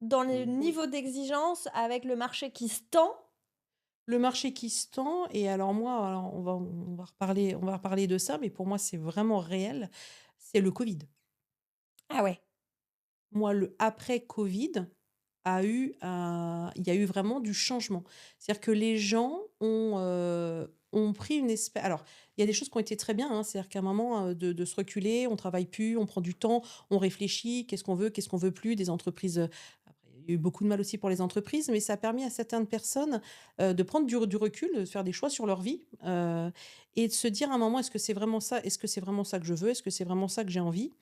dans le niveau d'exigence avec le marché qui se tend.
Le marché qui se tend, et alors moi, alors on va reparler de ça, mais pour moi, c'est vraiment réel, c'est le Covid.
Ah ouais.
Moi, le après Covid il y a eu vraiment du changement. C'est-à-dire que les gens ont pris une espèce. Alors, il y a des choses qui ont été très bien, hein. C'est-à-dire qu'à un moment, de se reculer, on travaille plus, on prend du temps, on réfléchit, qu'est-ce qu'on veut plus, des entreprises. Après, il y a eu beaucoup de mal aussi pour les entreprises, mais ça a permis à certaines personnes de prendre du recul, de faire des choix sur leur vie et de se dire à un moment, est-ce que c'est vraiment ça? Est-ce que c'est vraiment ça que je veux? Est-ce que c'est vraiment ça que j'ai envie?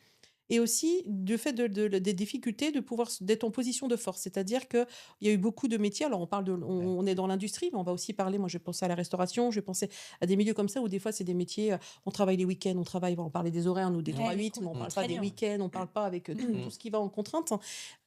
Et aussi, du fait des difficultés de pouvoir d'être en position de force. C'est-à-dire qu'il y a eu beaucoup de métiers. Alors, on est dans l'industrie, mais on va aussi parler. Moi, je pensais à la restauration, je pensais à des milieux comme ça où des fois, c'est des métiers. On travaille les week-ends, on va parler des horaires, nous, des
Ouais,
3-8,
cool.
mais on parle
Très
pas des
bien.
week-ends, on parle pas avec tout ce qui va en contrainte.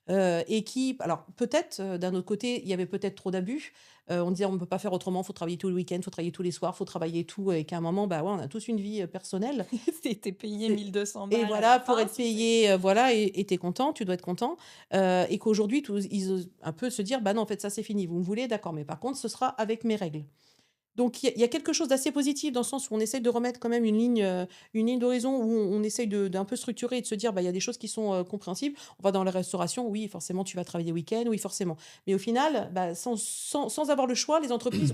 Et qui, alors peut-être, d'un autre côté, il y avait peut-être trop d'abus. On disait on ne peut pas faire autrement, il faut travailler tous les week-ends, il faut travailler tous les soirs, il faut travailler tout, et qu'à un moment, bah ouais, on a tous une vie personnelle.
T'es payé
C'est-
1200 balles.
Et
à
voilà,
la
pour
fin,
être
c'est-
payé, voilà, et t'es content, tu dois être content. Et qu'aujourd'hui, ils osent un peu se dire, bah non, en fait, ça c'est fini, vous me voulez, d'accord, mais par contre, ce sera avec mes règles. Donc il y a quelque chose d'assez positif dans le sens où on essaye de remettre quand même une ligne d'horizon où on essaye d'un peu structurer et de se dire, bah, il y a des choses qui sont compréhensibles. On va dans la restauration, oui, forcément, tu vas travailler week-end, oui, forcément. Mais au final, bah, sans avoir le choix, les entreprises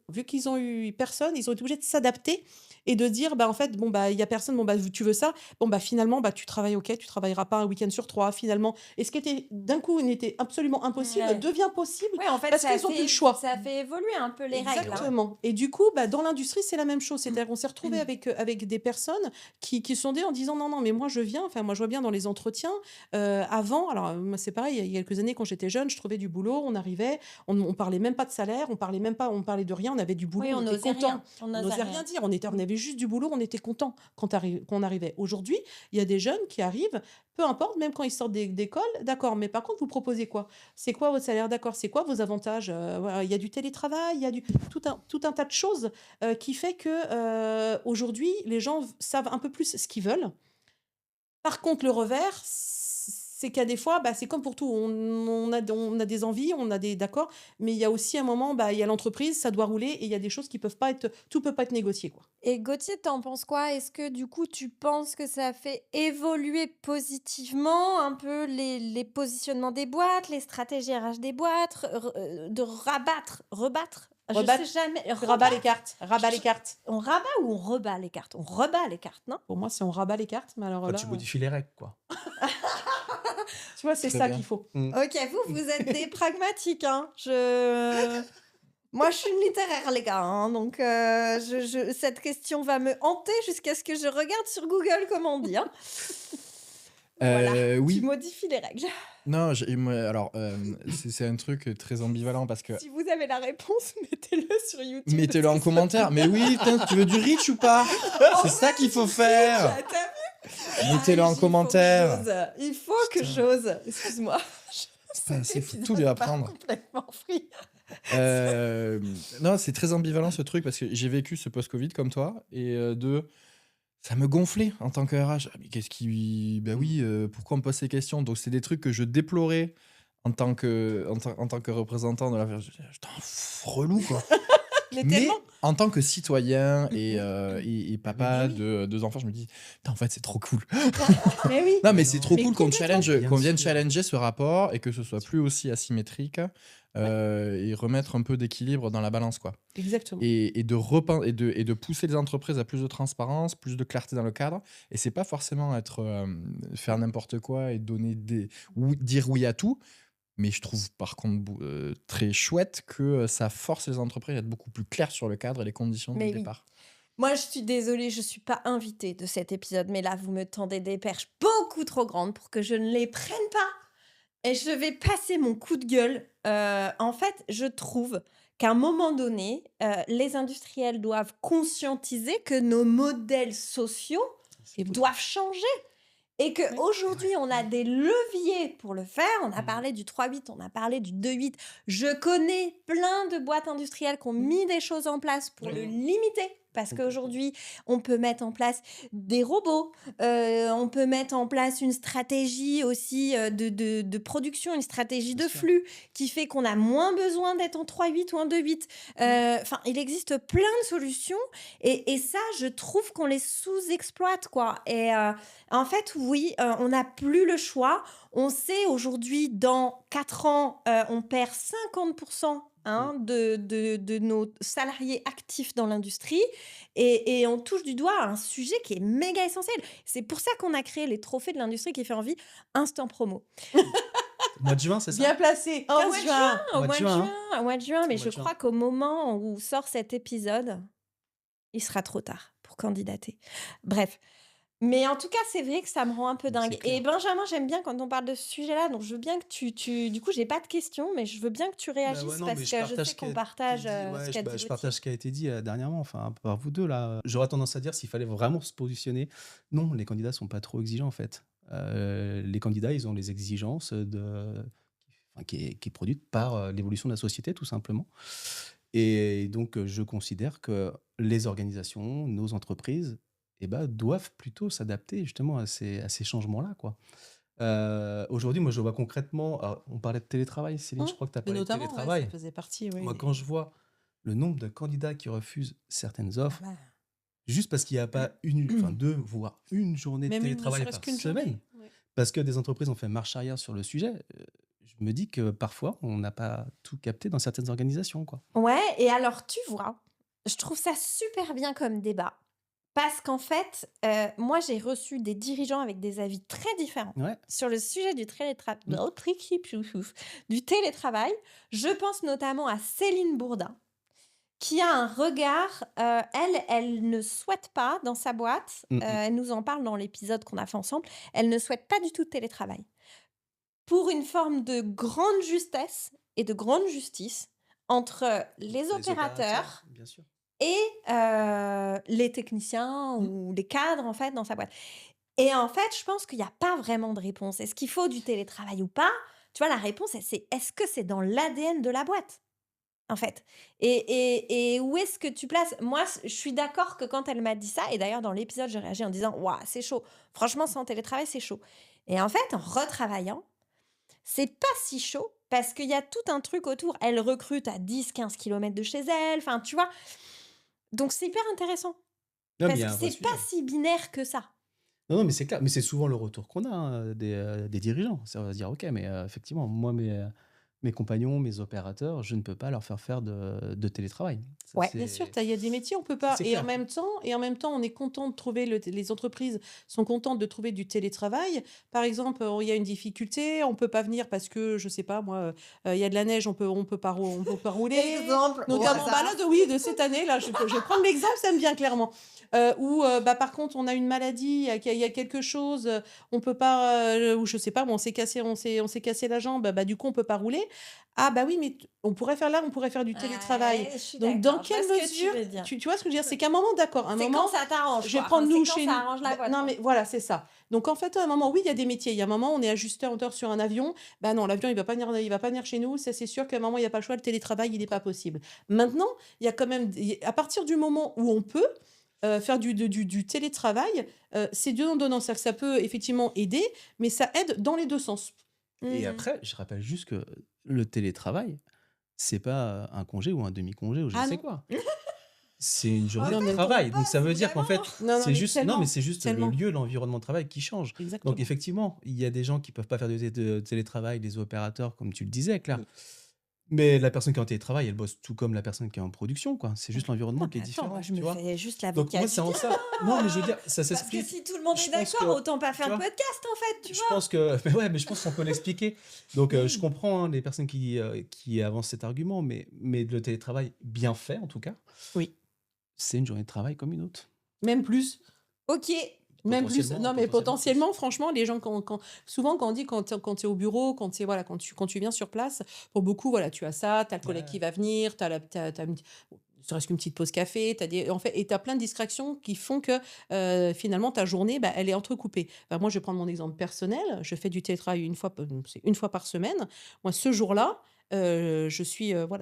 vu qu'ils ont eu personne, ils ont été obligés de s'adapter et de dire, bah, en fait, bon, bah, il y a personne, bon, bah, tu veux ça, bon, bah, finalement, bah, tu travailles, ok, tu travailleras pas un week-end sur 3, finalement. Et ce qui était, d'un coup, n'était absolument impossible,
Ouais.
devient possible.
Ouais, en fait,
Parce
ça
qu'ils ont plus
fait,
le choix.
ça fait évoluer un peu les règles. Hein.
Exactement. Et du coup, bah, dans l'industrie, c'est la même chose. C'est-à-dire qu'on s'est retrouvé avec des personnes qui se sont dit en disant non, non, mais moi je viens, enfin moi je vois bien dans les entretiens, avant, alors moi c'est pareil, il y a quelques années quand j'étais jeune, je trouvais du boulot, on arrivait, on parlait même pas de salaire, on parlait de rien, on avait du boulot,
Oui,
on était
n'osait
content.
rien.
On n'osait rien dire, on avait juste du boulot, on était content quand on arrivait. Aujourd'hui, il y a des jeunes qui arrivent, peu importe, même quand ils sortent d'école, d'accord, mais par contre, vous proposez quoi? C'est quoi votre salaire? D'accord, c'est quoi vos avantages? Voilà, il y a du télétravail, il y a tout un tas de choses qui fait que aujourd'hui, les gens savent un peu plus ce qu'ils veulent. Par contre, le revers, c'est qu'à des fois, bah, c'est comme pour tout. On a des envies, on a des d'accord, mais il y a aussi un moment, bah, il y a l'entreprise, ça doit rouler, et il y a des choses qui peuvent pas être, tout peut pas être négocié, quoi.
Et Gauthier, t'en penses quoi? Est-ce que du coup, tu penses que ça fait évoluer positivement un peu les positionnements des boîtes, les stratégies RH des boîtes, de rebattre? Je
Rebattre,
sais jamais.
rabat les cartes, rabat les cartes.
On rabat ou on rebat les cartes? On rebat les cartes, non?
Pour moi, c'est on rabat les cartes, mais alors
Enfin,
là,
tu modifies les règles, quoi.
tu vois, c'est
Très
ça
bien.
qu'il faut.
Ok, vous êtes des pragmatiques, hein. Moi, je suis une littéraire, les gars, hein, donc cette question va me hanter jusqu'à ce que je regarde sur Google comment on dit. Hein. Voilà, tu
Oui.
modifies les règles.
Non, alors, c'est un truc très ambivalent parce que.
Si vous avez la réponse, mettez-le sur YouTube.
Mettez-le
parce
en
que
commentaire. Mais oui, putain, tu veux du reach ou pas? C'est ça qu'il faut faire.
T'as vu?
Mettez-le en commentaire.
Il faut que j'ose. Excuse-moi.
c'est
Cet
faut tout
épisode
lui
part
apprendre.
complètement free.
Non, c'est très ambivalent ce truc parce que j'ai vécu ce post-Covid comme toi et ça me gonflait en tant que RH. Ah, mais qu'est-ce qui. Ben oui, pourquoi on me pose ces questions? Donc, c'est des trucs que je déplorais en tant que représentant de la. Putain, relou quoi.
Mais
Mais
tellement.
en tant que citoyen et papa
oui.
de deux enfants, je me dis, putain, en fait, c'est trop cool.
Mais oui.
Non, mais c'est
Non.
trop
Mais
cool qu'on
complètement.
Bien
vienne
sûr.
challenger ce rapport et que ce soit plus aussi asymétrique et remettre un peu d'équilibre dans la balance, quoi.
Exactement.
Et de pousser les entreprises à plus de transparence, plus de clarté dans le cadre. Et c'est pas forcément faire n'importe quoi et dire oui à tout. Mais je trouve par contre très chouette que ça force les entreprises à être beaucoup plus claires sur le cadre et les conditions
Mais
du
oui.
départ.
Moi, je suis désolée, je suis pas invitée de cet épisode, mais là, vous me tendez des perches beaucoup trop grandes pour que je ne les prenne pas. Et je vais passer mon coup de gueule. En fait, je trouve qu'à un moment donné, les industriels doivent conscientiser que nos modèles sociaux
Et vous-
doivent changer. Et
Ouais.
qu'aujourd'hui, on a des leviers pour le faire. On a parlé du 3-8, on a parlé du 2-8. Je connais plein de boîtes industrielles qui ont mis des choses en place pour le limiter. Parce qu'aujourd'hui, on peut mettre en place des robots, on peut mettre en place une stratégie aussi de production, une stratégie de
Bien sûr.
flux qui fait qu'on a moins besoin d'être en 3-8 ou en 2-8. Enfin, il existe plein de solutions et ça, je trouve qu'on les sous-exploite, quoi. Et en fait, oui, on n'a plus le choix. On sait aujourd'hui, dans 4 ans, on perd 50% de nos salariés actifs dans l'industrie et on touche du doigt un sujet qui est méga essentiel. C'est pour ça qu'on a créé les trophées de l'industrie qui fait envie, Instant Promo.
Au mois de juin, c'est ça?
Bien placé.
Au
15
mois de
juin.
Au mois de juin,
hein.
au mois de juin, mais
Au mois
je
de juin.
crois qu'au moment où sort cet épisode, il sera trop tard pour candidater. Bref. Mais en tout cas, c'est vrai que ça me rend un peu
C'est
dingue.
clair.
Et Benjamin, j'aime bien quand on parle de ce sujet-là, donc je veux bien que du coup, j'ai pas de questions, mais je veux bien que tu réagisses
Ouais, non,
parce
mais
que je
partage
sais
ce qui
qu'on
a été
partage
dit.
ce
Ouais,
qu'a dit
je partage ce
Gauthier.
qui a été dit dernièrement, enfin, par vous deux, là. J'aurais tendance à dire s'il fallait vraiment se positionner. Non, les candidats sont pas trop exigeants, en fait. Les candidats, ils ont les exigences qui est produite par l'évolution de la société, tout simplement. Et donc, je considère que les organisations, nos entreprises, eh ben, doivent plutôt s'adapter justement à ces changements-là, quoi. Aujourd'hui, moi, je vois concrètement. Alors, on parlait de télétravail, Céline, je crois que tu as
Mais
parlé de
notamment, ouais, ça
télétravail.
faisait partie.
Moi, quand je vois le nombre de candidats qui refusent certaines offres,
Ah bah.
juste parce qu'il n'y a pas enfin, 2, voire une journée de
Même ne
télétravail
serait-ce
par
qu'une
semaine,
journée. Ouais.
parce que des entreprises ont fait marche arrière sur le sujet, je me dis que parfois, on n'a pas tout capté dans certaines organisations, quoi.
Ouais, et alors tu vois, je trouve ça super bien comme débat. Parce qu'en fait, moi j'ai reçu des dirigeants avec des avis très différents
Ouais.
sur le sujet du télétravail. Je pense notamment à Céline Bourdin, qui a un regard, elle ne souhaite pas dans sa boîte, elle nous en parle dans l'épisode qu'on a fait ensemble, elle ne souhaite pas du tout de télétravail. Pour une forme de grande justesse et de grande justice entre les opérateurs
bien sûr.
et les techniciens ou les cadres, en fait, dans sa boîte. Et en fait, je pense qu'il n'y a pas vraiment de réponse. Est-ce qu'il faut du télétravail ou pas? Tu vois, la réponse, c'est est-ce que c'est dans l'ADN de la boîte, en fait? Et où est-ce que tu places? Moi, je suis d'accord que quand elle m'a dit ça, et d'ailleurs, dans l'épisode, j'ai réagi en disant « Waouh, c'est chaud. Franchement, sans télétravail, c'est chaud. » Et en fait, en retravaillant, c'est pas si chaud parce qu'il y a tout un truc autour. Elle recrute à 10-15 km de chez elle. Enfin, tu vois. Donc, c'est hyper intéressant.
Non, mais
Parce
il y a
que
un vrai
c'est pas
sujet.
si binaire que ça.
Non, mais c'est clair. Mais c'est souvent le retour qu'on a des dirigeants. Ça va se dire, OK, mais effectivement, moi, mes compagnons, mes opérateurs, je ne peux pas leur faire de télétravail. Ça,
Ouais.
Bien sûr,
c'est
il y a des métiers, on peut pas.
c'est
Et en
clair.
même temps, on est content de trouver les entreprises sont contentes de trouver du télétravail. Par exemple, il y a une difficulté, on peut pas venir parce que je sais pas moi, il y a de la neige, on peut pas rouler.
Exemple, au
Notamment, bah
hasard.
là, de cette année, là, je vais prendre l'exemple, ça me vient clairement. Ou bah, par contre, on a une maladie, il y a quelque chose, on peut pas, ou je sais pas, bon, on s'est cassé la jambe, bah, du coup, on peut pas rouler. Ah bah oui, mais on pourrait faire là, on pourrait faire du télétravail.
Ouais, je suis
Donc, dans
d'accord. Je vois
quelle
ce que tu veux
mesure,
dire.
tu vois ce que je veux dire? C'est qu'à un moment, d'accord, à un
C'est
moment,
quand ça t'arrange,
je vais
quoi.
prendre
Enfin,
nous
c'est quand
chez
ça
nous.
arrange la boîte,
Non,
quoi.
mais voilà, c'est ça. Donc, en fait, à un moment, oui, il y a des métiers. Il y a un moment, on est ajusteur hauteur sur un avion. Bah non, l'avion, il va pas venir chez nous. Ça, c'est sûr qu'à un moment, il n'y a pas le choix. Le télétravail, il n'est pas possible. Maintenant, il y a quand même, à partir du moment où on peut, faire du télétravail, c'est donnant-donnant. C'est-à-dire que ça peut effectivement aider, mais ça aide dans les deux sens.
Et
Mhm.
après, je rappelle juste que le télétravail, c'est pas un congé ou un demi-congé ou je
Ah
sais
non.
quoi. C'est une journée
Non,
de
mais
travail. Donc ça
boss,
veut dire qu'en fait,
vraiment.
Non, non,
c'est
mais
juste, non,
tellement,
mais c'est juste le
tellement.
lieu, l'environnement de travail qui change.
Exactement.
Donc effectivement, il y a des gens qui peuvent pas faire de télétravail, des opérateurs, comme tu le disais, Claire. Mais la personne qui est en télétravail, elle bosse tout comme la personne qui est en production, quoi. C'est juste l'environnement
Non,
qui est
mais attends,
différent,
moi, je
tu
me
vois.
fais juste
Donc
l'avocat
moi,
du
c'est en
diable.
ça. Non, mais je veux dire, ça
Parce que
s'explique.
si tout le monde
Je
est
pense
d'accord,
que-
autant pas faire
tu
le
vois,
podcast, en fait, tu
Je
vois.
pense que, mais ouais, mais je pense qu'on peut l'expliquer. Donc, je comprends hein, les personnes qui avancent cet argument, mais le télétravail bien fait, en tout cas,
Oui.
c'est une journée de travail comme une autre.
Même plus.
Ok.
Même plus.
Potentiellement,
Non, mais
potentiellement
potentiellement, franchement, les gens, souvent, quand on dit quand tu es au bureau, voilà, quand tu viens sur place, pour beaucoup, voilà, tu as ça, tu as le collègue
Ouais.
qui va venir, tu as, serait-ce qu'une petite pause café, en fait, et tu as plein de distractions qui font que finalement, ta journée, bah, elle est entrecoupée. Bah, moi, je vais prendre mon exemple personnel. Je fais du télétravail c'est une fois par semaine. Moi, ce jour-là, je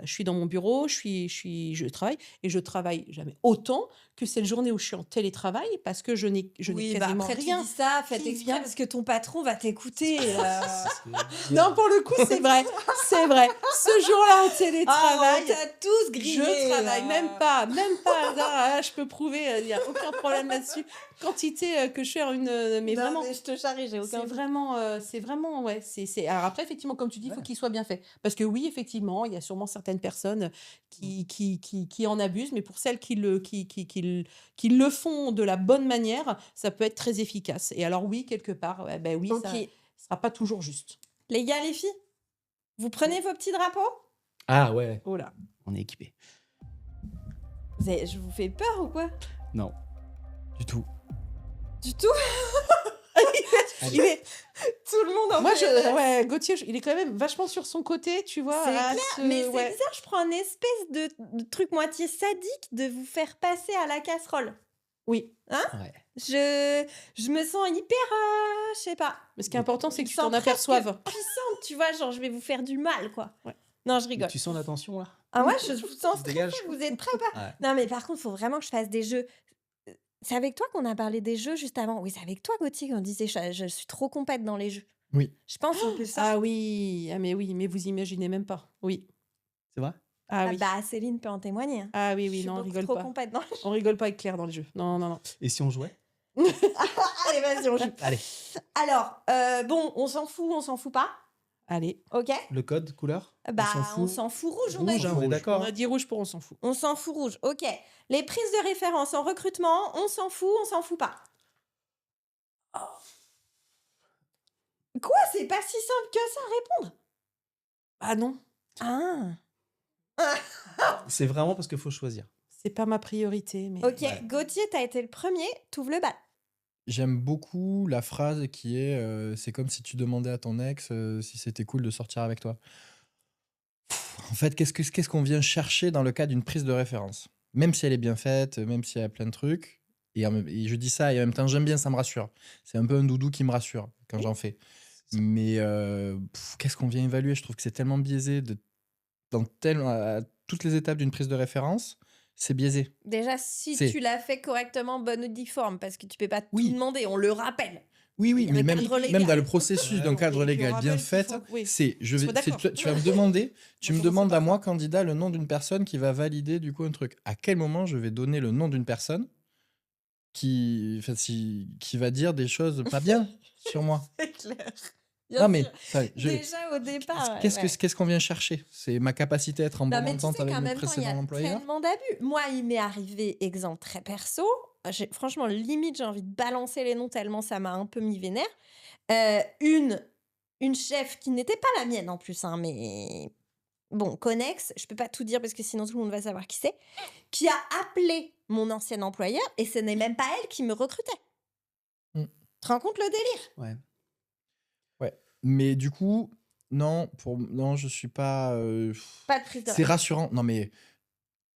suis dans mon bureau, je travaille et je travaille jamais autant que cette journée où je suis en télétravail parce que je n'ai
Oui, bah
quasiment
après,
rien
tu dis ça, faites
qui
exprès
vient.
parce que ton patron va t'écouter.
C'est ce que je
Non,
disais.
pour le coup, c'est vrai. C'est vrai. Ce jour-là en
Ah,
télétravail,
on t'a tous grillé.
je travaille
là.
même pas. Ah, je peux prouver, il n'y a aucun problème là-dessus. Quantité que je fais mais
Non,
vraiment.
mais je te charrie, j'ai aucun doute.
C'est vraiment, ouais. Alors après, effectivement, comme tu dis, il faut
Ouais.
qu'il soit bien fait. Parce que oui, effectivement, il y a sûrement certaines personnes qui en abusent, mais pour celles qui le font de la bonne manière, ça peut être très efficace. Et alors oui, quelque part, ouais, ben oui,
Ok.
ça sera pas toujours juste.
Les gars, les filles, vous prenez vos petits drapeaux?
Ah ouais,
Oh là.
on est équipé.
Je vous fais peur ou quoi?
Non.
Du tout.
Du tout?
Il est...
Tout le monde en
Moi,
PLS.
ouais, Gauthier, il est quand même vachement sur son côté, tu vois.
C'est
à
clair,
se-
mais c'est
ouais.
bizarre, je prends un espèce de truc moitié sadique de vous faire passer à la casserole.
Oui.
Ouais.
Je me sens hyper, je sais pas,
Mais ce qui est important, c'est que
je
tu t'en
sens presque
aperçoives.
puissante, tu vois, genre je vais vous faire du mal, quoi.
Ouais.
Non, je rigole.
Tu sens la tension là?
Ah ouais, je vous sens
Qui se dégage?
stressée, vous êtes prêts ou pas?
Ouais.
Non, mais par contre, il faut vraiment que je fasse des jeux. C'est avec toi qu'on a parlé des jeux juste avant. Oui, c'est avec toi, Gauthier, qu'on disait je suis trop compète dans les jeux.
Oui.
Je pense un peu ça.
Ah oui, mais vous imaginez même pas. Oui.
C'est vrai?
Ah
Ah
oui.
bah, Céline peut en témoigner. Hein.
Ah oui,
Je
oui,
suis
non, on
beaucoup
rigole
trop
pas.
compète dans les jeux.
On rigole pas avec Claire dans le jeu. Non, non, non.
Et si on jouait?
Allez, vas-y, on joue.
Allez.
Alors, bon, on s'en fout pas.
Allez.
Ok?
Le code, couleur?
Bah,
fout.
on s'en fout rouge, on a
Rouge,
dit.
hein, on est
On
d'accord.
a dit rouge pour on s'en fout.
On s'en fout rouge. Ok. Les prises de référence en recrutement, on s'en fout pas. Quoi? C'est pas si simple que ça à répondre.
Ah non,
Ah.
C'est vraiment parce qu'il faut choisir.
c'est pas ma priorité. Mais...
Ok,
Ouais.
Gauthier, t'as été le premier, t'ouvres le bal.
J'aime beaucoup la phrase qui est c'est comme si tu demandais à ton ex si c'était cool de sortir avec toi. En fait, qu'est-ce qu'on vient chercher dans le cas d'une prise de référence? Même si elle est bien faite, même s'il y a plein de trucs. Et je dis ça et en même temps, j'aime bien, ça me rassure. C'est un peu un doudou qui me rassure quand j'en fais. Mais qu'est-ce qu'on vient évaluer? Je trouve que c'est tellement biaisé à toutes les étapes d'une prise de référence. C'est biaisé.
Déjà, si
C'est-
tu l'as fait correctement, bonne ou difforme, parce que tu peux pas tout
Oui.
demander, on le rappelle.
Oui,
Il y a
mais
un
même,
cadre légal.
même dans le processus
Ouais.
d'un cadre
Et puis,
légal
on
bien
rappelle qu'il
fait,
faut- oui.
c'est
Soit d'accord.
tu vas me demander, tu me
commencer
demandes
par
à
ça.
moi, candidat, le nom d'une personne qui va valider du coup un truc. À quel moment je vais donner le nom d'une personne qui va dire des choses pas bien sur moi?
C'est clair.
Non mais ça,
Déjà au départ.
qu'est-ce qu'on vient chercher? C'est ma capacité à être en
Non,
bonne
mais tu
entente
sais
avec
qu'en
mes
même temps, il y
précédents
a
employeurs?
tellement d'abus. Moi, il m'est arrivé, exemple très perso, franchement, limite, j'ai envie de balancer les noms tellement ça m'a un peu mis vénère. Une chef qui n'était pas la mienne en plus, hein, mais bon, connexe, je peux pas tout dire parce que sinon tout le monde va savoir qui c'est, qui a appelé mon ancien employeur et ce n'est même pas elle qui me recrutait.
Mm.
Tu te rends compte le délire?
Ouais.
Ouais. Mais du coup, Non, je suis pas.
Pas de prise de
C'est
référence.
rassurant. Non, mais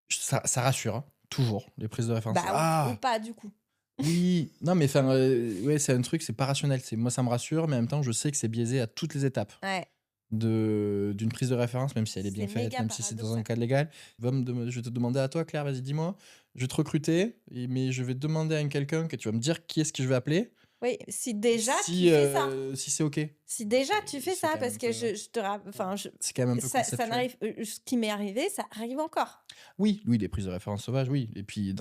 ça rassure, hein, toujours, les prises de référence.
Ou
Ah,
pas, du coup.
oui. Non, mais enfin, ouais, c'est un truc, c'est pas rationnel. Moi, ça me rassure, mais en même temps, je sais que c'est biaisé à toutes les étapes
Ouais.
d'une prise de référence, même si elle est bien
C'est
faite,
méga
même si c'est dans
paradoxal.
un cadre légal. Je vais te demander à toi, Claire, vas-y, dis-moi. Je vais te recruter, mais je vais demander à quelqu'un que tu vas me dire qui est-ce que je vais appeler.
Oui, si déjà tu
Si,
fais ça.
si c'est OK.
Si déjà tu fais
C'est
ça,
quand même
parce
un
que
peu,
je te enfin,
c'est quand même un peu
ça
conceptuel.
n'arrive, ce qui m'est arrivé, ça arrive encore.
Oui, des prises de référence sauvages, oui. Et puis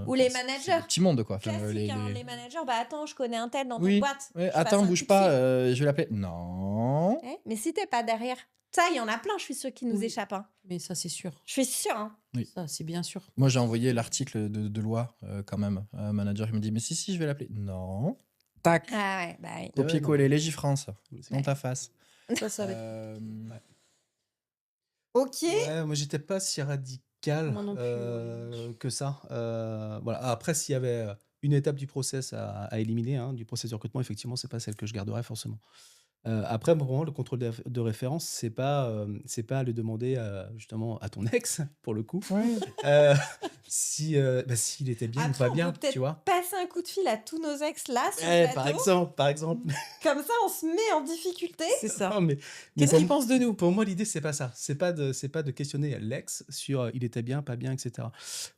Ou les
c'est des
managers.
petits mondes, quoi. Enfin,
Classique, hein, les managers, bah attends, je connais un tel dans telle
Oui,
boîte.
ouais,
Je passe
attends,
un
bouge
coup de
pas,
fil.
je vais l'appeler. Non.
Mais si t'es pas derrière, ça, il y en a plein, je suis sûre, qui nous
Oui.
échappent. Hein.
Mais ça, c'est sûr.
Je suis sûre. Hein.
Oui.
Ça, c'est bien sûr.
Moi, j'ai envoyé l'article de loi, quand même, à un manager qui me dit, mais si, je vais l'appeler. Non. Tac.
Ah ouais, bah oui.
Copier-coller, Légifrance, dans ta face.
Ça va être.
Ok.
Ouais, moi, j'étais pas si radical
Moi non plus, ouais.
que ça. Voilà. Après, s'il y avait une étape du process à éliminer, hein, du process de recrutement, effectivement, c'est pas celle que je garderais forcément. Après, pour moi, le contrôle de référence, c'est pas à le demander justement à ton ex, pour le coup,
Ouais.
s'il était bien ou
Après,
pas
on peut
bien,
peut-être
tu vois.
passer un coup de fil à tous nos ex là sur le
Par exemple.
Comme ça, on se met en difficulté.
C'est ça.
Non, mais
Qu'est-ce
pour
qu'ils pensent de nous?
Pour moi, l'idée, c'est pas ça. C'est pas de questionner l'ex sur il était bien, pas bien, etc.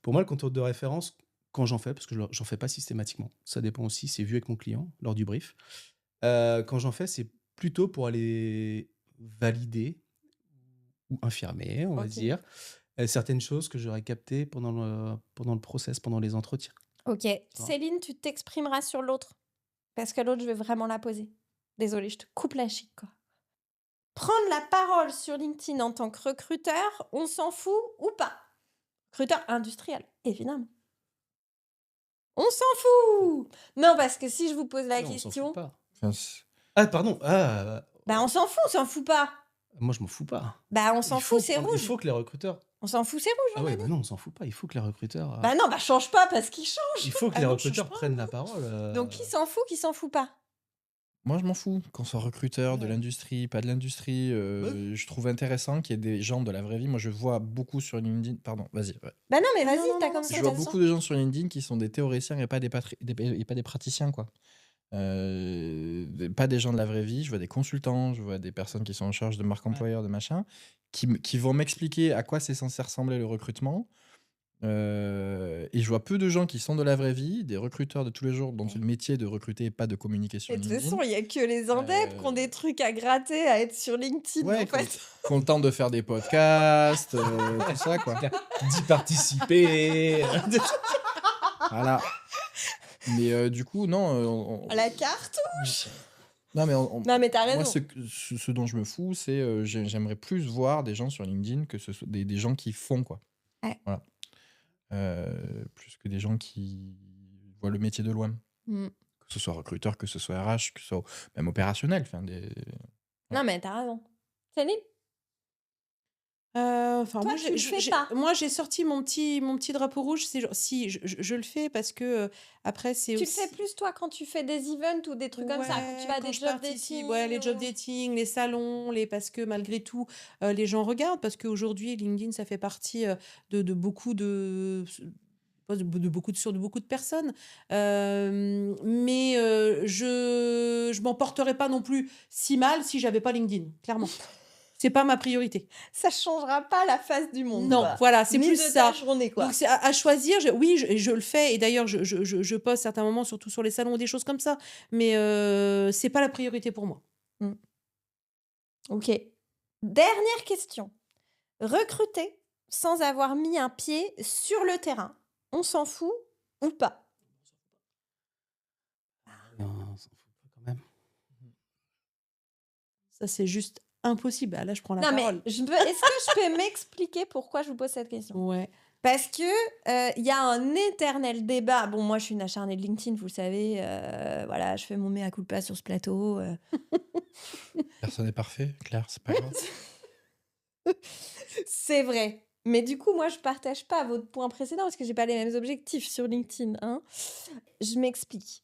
Pour moi, le contrôle de référence, quand j'en fais, parce que j'en fais pas systématiquement, ça dépend aussi, c'est vu avec mon client lors du brief. Quand j'en fais, c'est plutôt pour aller valider ou infirmer, on va
Ok.
dire, certaines choses que j'aurais captées pendant le process, pendant les entretiens.
Ok. Céline, tu t'exprimeras sur l'autre. Parce que l'autre, je vais vraiment la poser. Désolée, je te coupe la chic, quoi. Prendre la parole sur LinkedIn en tant que recruteur, on s'en fout ou pas? Recruteur industriel, évidemment. On s'en fout! Non, parce que si je vous pose la
Non, on s'en
question,
fout pas.
Enfin,
Ah, pardon.
bah on s'en fout pas.
Moi, je m'en fous pas.
Bah on s'en fout, c'est
Il
rouge.
faut que les recruteurs.
On s'en fout, c'est rouge,
Ah
on a
ouais,
dit.
bah non, on s'en fout pas. Il faut que les recruteurs.
Bah non, bah change pas parce qu'ils changent.
Il faut que
Ah
les
non, change
recruteurs
pas.
prennent la parole.
Donc qui s'en fout pas?
moi, je m'en fous. Qu'on soit recruteur de
Ouais.
l'industrie, pas de l'industrie, je trouve intéressant qu'il y ait des gens de la vraie vie. Moi, je vois beaucoup sur LinkedIn. Pardon, vas-y. Ouais.
Bah non, mais
Non,
vas-y,
non,
t'as
non,
comme
non,
Je
ça.
vois
t'as
beaucoup de gens sur LinkedIn qui sont des théoriciens et pas des praticiens, quoi. Pas des gens de la vraie vie. Je vois des consultants, je vois des personnes qui sont en charge de marque employeur, de machin, qui vont m'expliquer à quoi c'est censé ressembler le recrutement. Et je vois peu de gens qui sont de la vraie vie, des recruteurs de tous les jours dont le métier de recruter et pas de communiquer sur
Et de toute
LinkedIn.
façon, il y a que les indep qui ont des trucs à gratter, à être sur LinkedIn,
Ouais,
en fait.
qui ont le temps de faire des podcasts, tout ça, quoi.
D'y participer.
Voilà. Mais du coup, non.
La cartouche.
Non, mais
Non, mais t'as
moi,
raison.
ce dont je me fous, c'est j'aimerais plus voir des gens sur LinkedIn que ce soit des gens qui font, quoi.
Ouais.
Voilà. Plus que des gens qui voient le métier de loin.
Mm.
Que ce soit recruteur, que ce soit RH, que ce soit même opérationnel. Enfin,
Non, mais t'as raison. Céline?
Enfin,
Toi,
moi,
tu le fais pas.
moi, j'ai sorti mon petit drapeau rouge. Si, je le fais parce que après, c'est
Tu
aussi.
le fais plus, toi, quand tu fais des events ou des trucs comme ça, quand tu vas à
quand
des
je
job
participe,
dating.
ouais, les job dating, les salons, parce que malgré tout, les gens regardent parce qu'aujourd'hui, LinkedIn, ça fait partie de beaucoup sur de beaucoup de personnes. Mais je m'en porterais pas non plus si mal si j'avais pas LinkedIn, clairement. C'est pas ma priorité.
Ça changera pas la face du monde.
Non,
quoi.
voilà, c'est
Ni
plus
de
ça.
ta journée, quoi.
Donc c'est à choisir. Oui, je le fais et d'ailleurs je poste certains moments, surtout sur les salons ou des choses comme ça. Mais c'est pas la priorité pour moi.
Ok. Dernière question. Recruter sans avoir mis un pied sur le terrain, on s'en fout ou pas?
Non, on s'en fout pas quand même.
Ça c'est juste impossible. Ah, là je prends la
Non, mais
parole.
est-ce que je peux m'expliquer pourquoi je vous pose cette question?
Ouais.
Parce que y a un éternel débat. Bon, moi, je suis une acharnée de LinkedIn, vous le savez. Voilà, je fais mon mea culpa sur ce plateau.
personne n'est parfait, Claire, c'est pas grave.
C'est vrai. Mais du coup, moi, je partage pas votre point précédent parce que j'ai pas les mêmes objectifs sur LinkedIn. Hein. Je m'explique.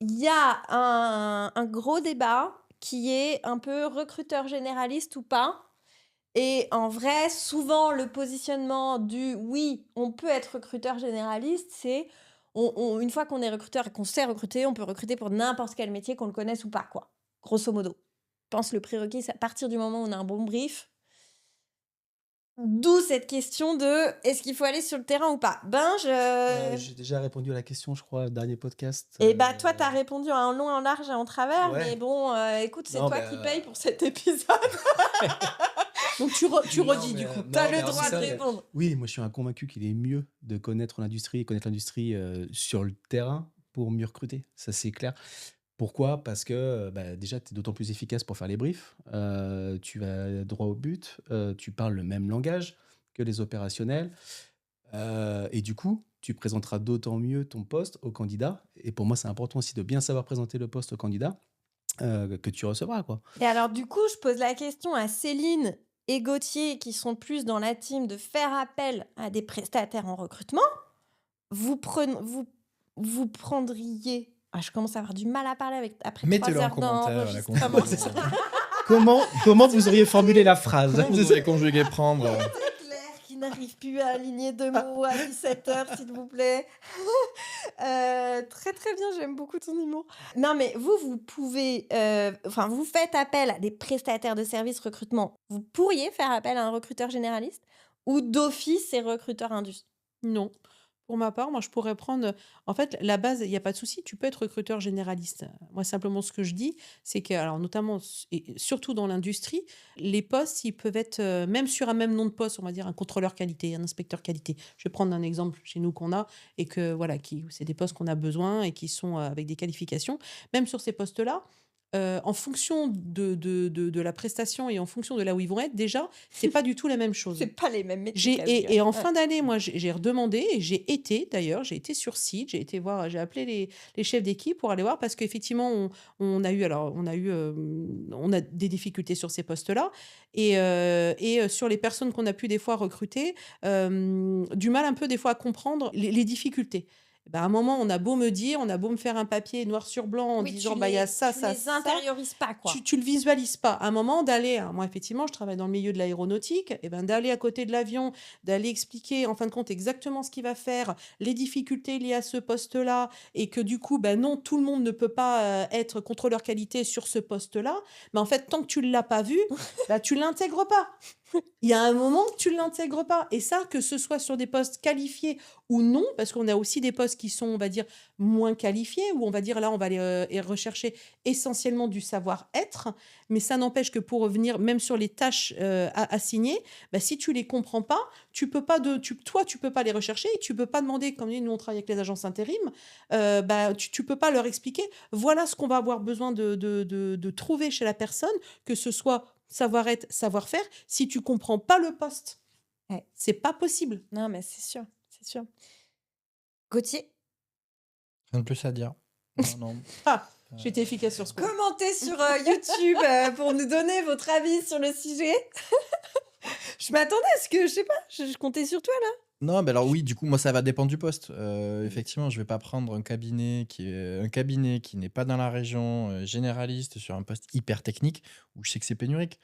Il y a un gros débat qui est un peu recruteur généraliste ou pas. Et en vrai, souvent, le positionnement du oui, on peut être recruteur généraliste, c'est une fois qu'on est recruteur et qu'on sait recruter, on peut recruter pour n'importe quel métier, qu'on le connaisse ou pas, quoi. Grosso modo. Je pense que le prérequis, c'est à partir du moment où on a un bon brief. D'où cette question de est-ce qu'il faut aller sur le terrain ou pas?
J'ai déjà répondu à la question, je crois, au dernier podcast.
Et bah, toi, t'as répondu en long, en large et en travers,
Ouais.
mais bon, écoute, c'est
Non,
toi
bah,
qui paye pour cet épisode.
Donc tu
Non,
redis du
mais,
coup.
non,
T'as
mais
le
alors,
droit
c'est
de
ça, mais-
répondre.
Oui, moi je suis un convaincu qu'il est mieux de connaître l'industrie sur le terrain pour mieux recruter. Ça, c'est clair. Pourquoi? Parce que bah, déjà, tu es d'autant plus efficace pour faire les briefs. Tu vas droit au but. Tu parles le même langage que les opérationnels. Et du coup, tu présenteras d'autant mieux ton poste au candidat. Et pour moi, c'est important aussi de bien savoir présenter le poste au candidat que tu recevras, quoi.
Et alors, du coup, je pose la question à Céline et Gauthier, qui sont plus dans la team de faire appel à des prestataires en recrutement. Vous prendriez... Ah, je commence à avoir du mal à parler après 3
Mettez-le en
heures
commentaire. la
d'enregistrement.
conjugaison.
Comment vous auriez formulé la phrase?
Comment vous auriez conjugué prendre
C'est Claire qui n'arrive plus à aligner 2 mots à 17h, s'il vous plaît. Très très bien, j'aime beaucoup ton humour. Non mais vous pouvez... vous faites appel à des prestataires de services recrutement. Vous pourriez faire appel à un recruteur généraliste ou d'office c'est recruteur indus?
Non. Pour ma part, moi, je pourrais prendre. En fait, la base, il n'y a pas de souci. Tu peux être recruteur généraliste. Moi, simplement, ce que je dis, c'est que, alors, notamment, et surtout dans l'industrie, les postes, ils peuvent être, même sur un même nom de poste, on va dire un contrôleur qualité, un inspecteur qualité. Je vais prendre un exemple chez nous qu'on a et que, voilà, c'est des postes qu'on a besoin et qui sont avec des qualifications. Même sur ces postes-là, en fonction de la prestation et en fonction de là où ils vont être, déjà, c'est pas du tout la même chose.
C'est pas les mêmes métiers.
Et en fin d'année, moi, j'ai redemandé et j'ai été sur site, j'ai été voir, j'ai appelé les chefs d'équipe pour aller voir parce qu'effectivement, on a des difficultés sur ces postes-là et sur les personnes qu'on a pu des fois recruter, du mal un peu des fois à comprendre les difficultés. Ben, à un moment, on a beau me dire, on a beau me faire un papier noir sur blanc en disant, il y a ça, ça,
les
ça.
intériorises pas, quoi.
Tu le visualises pas. À un moment, moi, effectivement, je travaille dans le milieu de l'aéronautique, et ben, d'aller à côté de l'avion, d'aller expliquer, en fin de compte, exactement ce qu'il va faire, les difficultés liées à ce poste-là, et que du coup, ben non, tout le monde ne peut pas être contrôleur qualité sur ce poste-là. Mais en fait, tant que tu ne l'as pas vu, ben, tu l'intègres pas. Il y a un moment que tu ne l'intègres pas. Et ça, que ce soit sur des postes qualifiés ou non, parce qu'on a aussi des postes qui sont, on va dire, moins qualifiés, où on va dire, là, on va aller rechercher essentiellement du savoir-être. Mais ça n'empêche que pour revenir, même sur les tâches assignées, bah, si tu les comprends pas, tu peux pas les rechercher et tu peux pas demander, comme nous, on travaille avec les agences intérim, tu peux pas leur expliquer, voilà ce qu'on va avoir besoin de trouver chez la personne, que ce soit savoir-être, savoir-faire, si tu comprends pas le poste.
Ouais.
C'est pas possible.
Non, mais c'est sûr, c'est sûr. Gauthier,
Rien de plus à dire. Non.
J'ai été efficace sur ce point.
commentez sur YouTube pour nous donner votre avis sur le sujet. Je m'attendais à ce que, je sais pas, je comptais sur toi, là.
Non, alors oui, du coup, moi, ça va dépendre du poste. Effectivement, je vais pas prendre un cabinet qui n'est pas dans la région, généraliste, sur un poste hyper technique, où je sais que c'est pénurique.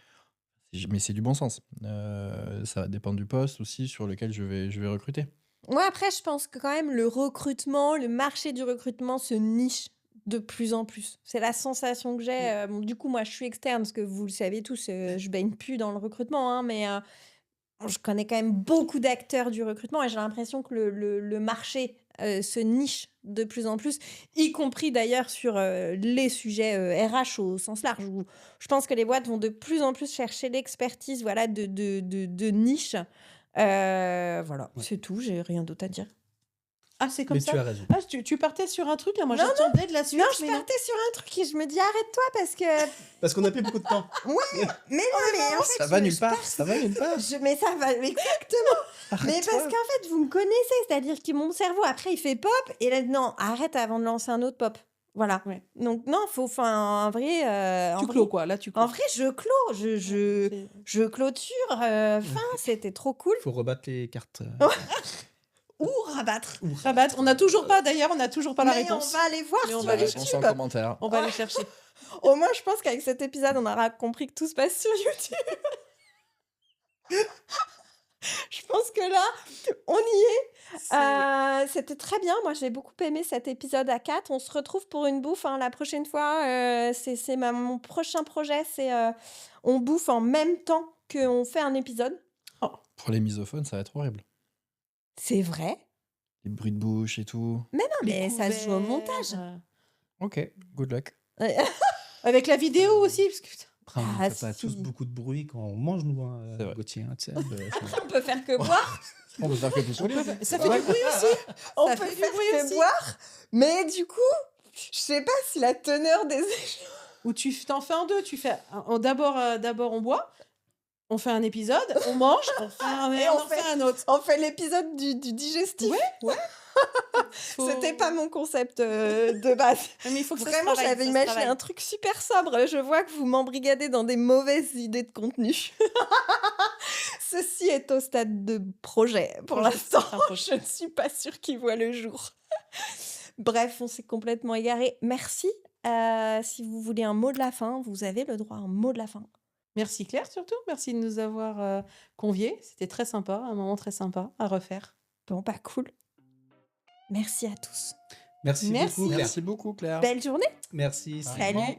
Mais c'est du bon sens. Ça va dépendre du poste aussi sur lequel je vais recruter.
Moi, après, je pense que quand même, le marché du recrutement se niche de plus en plus. C'est la sensation que j'ai. Bon, du coup, moi, je suis externe, parce que vous le savez tous, je baigne plus dans le recrutement, hein, mais je connais quand même beaucoup d'acteurs du recrutement et j'ai l'impression que le marché se niche de plus en plus, y compris d'ailleurs sur les sujets RH au sens large, où je pense que les boîtes vont de plus en plus chercher l'expertise, voilà, de niche. Voilà,
Ouais.
c'est tout, j'ai rien d'autre à dire.
Ah, c'est comme
Mais
ça.
tu as raison.
Ah, tu partais sur un truc, là. Moi,
Non,
j'attendais de la suite.
Non, je
mais
partais sur un truc et je me dis arrête-toi parce que...
Parce qu'on n'a plus beaucoup de temps.
Mais non, mais en fait...
Ça va nulle
je
part.
passe-
Ça va nulle part.
Mais ça va, exactement. Mais
Arrête-toi.
parce qu'en fait, vous me connaissez, c'est-à-dire que mon cerveau, après, il fait pop, et là, non, arrête avant de lancer un autre pop. Voilà.
Ouais.
Donc, non, en vrai...
Tu clôt, quoi. Là, tu clôt.
En vrai, je clôt, je clôture. C'était trop cool.
Il faut rebattre les cartes.
Ou rabattre.
Rabattre. On n'a toujours pas, d'ailleurs, on n'a toujours pas la
Mais
réponse.
on va aller voir
Mais on
sur
va
La
aller
réponse
YouTube.
en commentaire.
On va aller chercher.
Au moins, je pense qu'avec cet épisode, on aura compris que tout se passe sur YouTube. Je pense que là, on y est. C'était très bien. Moi, j'ai beaucoup aimé cet épisode à 4. On se retrouve pour une bouffe la prochaine fois. Mon prochain projet. C'est on bouffe en même temps qu'on fait un épisode.
Pour les misophones, ça va être horrible.
C'est vrai.
Les bruits de bouche et tout.
Mais non,
Les
mais ça se joue au
couverts,
montage.
Ok, good luck.
Avec la vidéo aussi, parce que putain,
Après, on
Ah,
fait pas
si.
tous beaucoup de bruit quand on mange, nous,
C'est vrai.
Gauthier. Hein, tu sais,
On peut faire que boire.
On peut faire que tout ça.
ça fait du bruit aussi.
On
Ça
peut
fait du
faire
bruit
que
aussi.
boire. Mais du coup, je sais pas si la teneur des échanges.
Ou tu t'en fais en deux. Tu fais d'abord on boit, on fait un épisode, on mange, on fait un,
Et
on
on
en fait un autre.
On fait l'épisode du digestif. C'était pas mon concept de base.
Mais il faut que ça se
Vraiment,
travaille,
j'avais
ça se
imaginé
travaille.
un truc super sobre. Je vois que vous m'embrigadez dans des mauvaises idées de contenu. Ceci est au stade de projet pour
Projet,
l'instant.
c'est un projet.
Je ne suis pas sûre qu'il voit le jour. Bref, on s'est complètement égaré. Merci. Si vous voulez un mot de la fin, vous avez le droit à un mot de la fin.
Merci Claire surtout. Merci de nous avoir conviés. C'était très sympa, un moment très sympa à refaire.
Bon, bah cool. Merci à tous.
Merci
Merci.
beaucoup, Claire.
Merci beaucoup, Claire.
Belle journée.
Merci.
Pareillement.
Salut.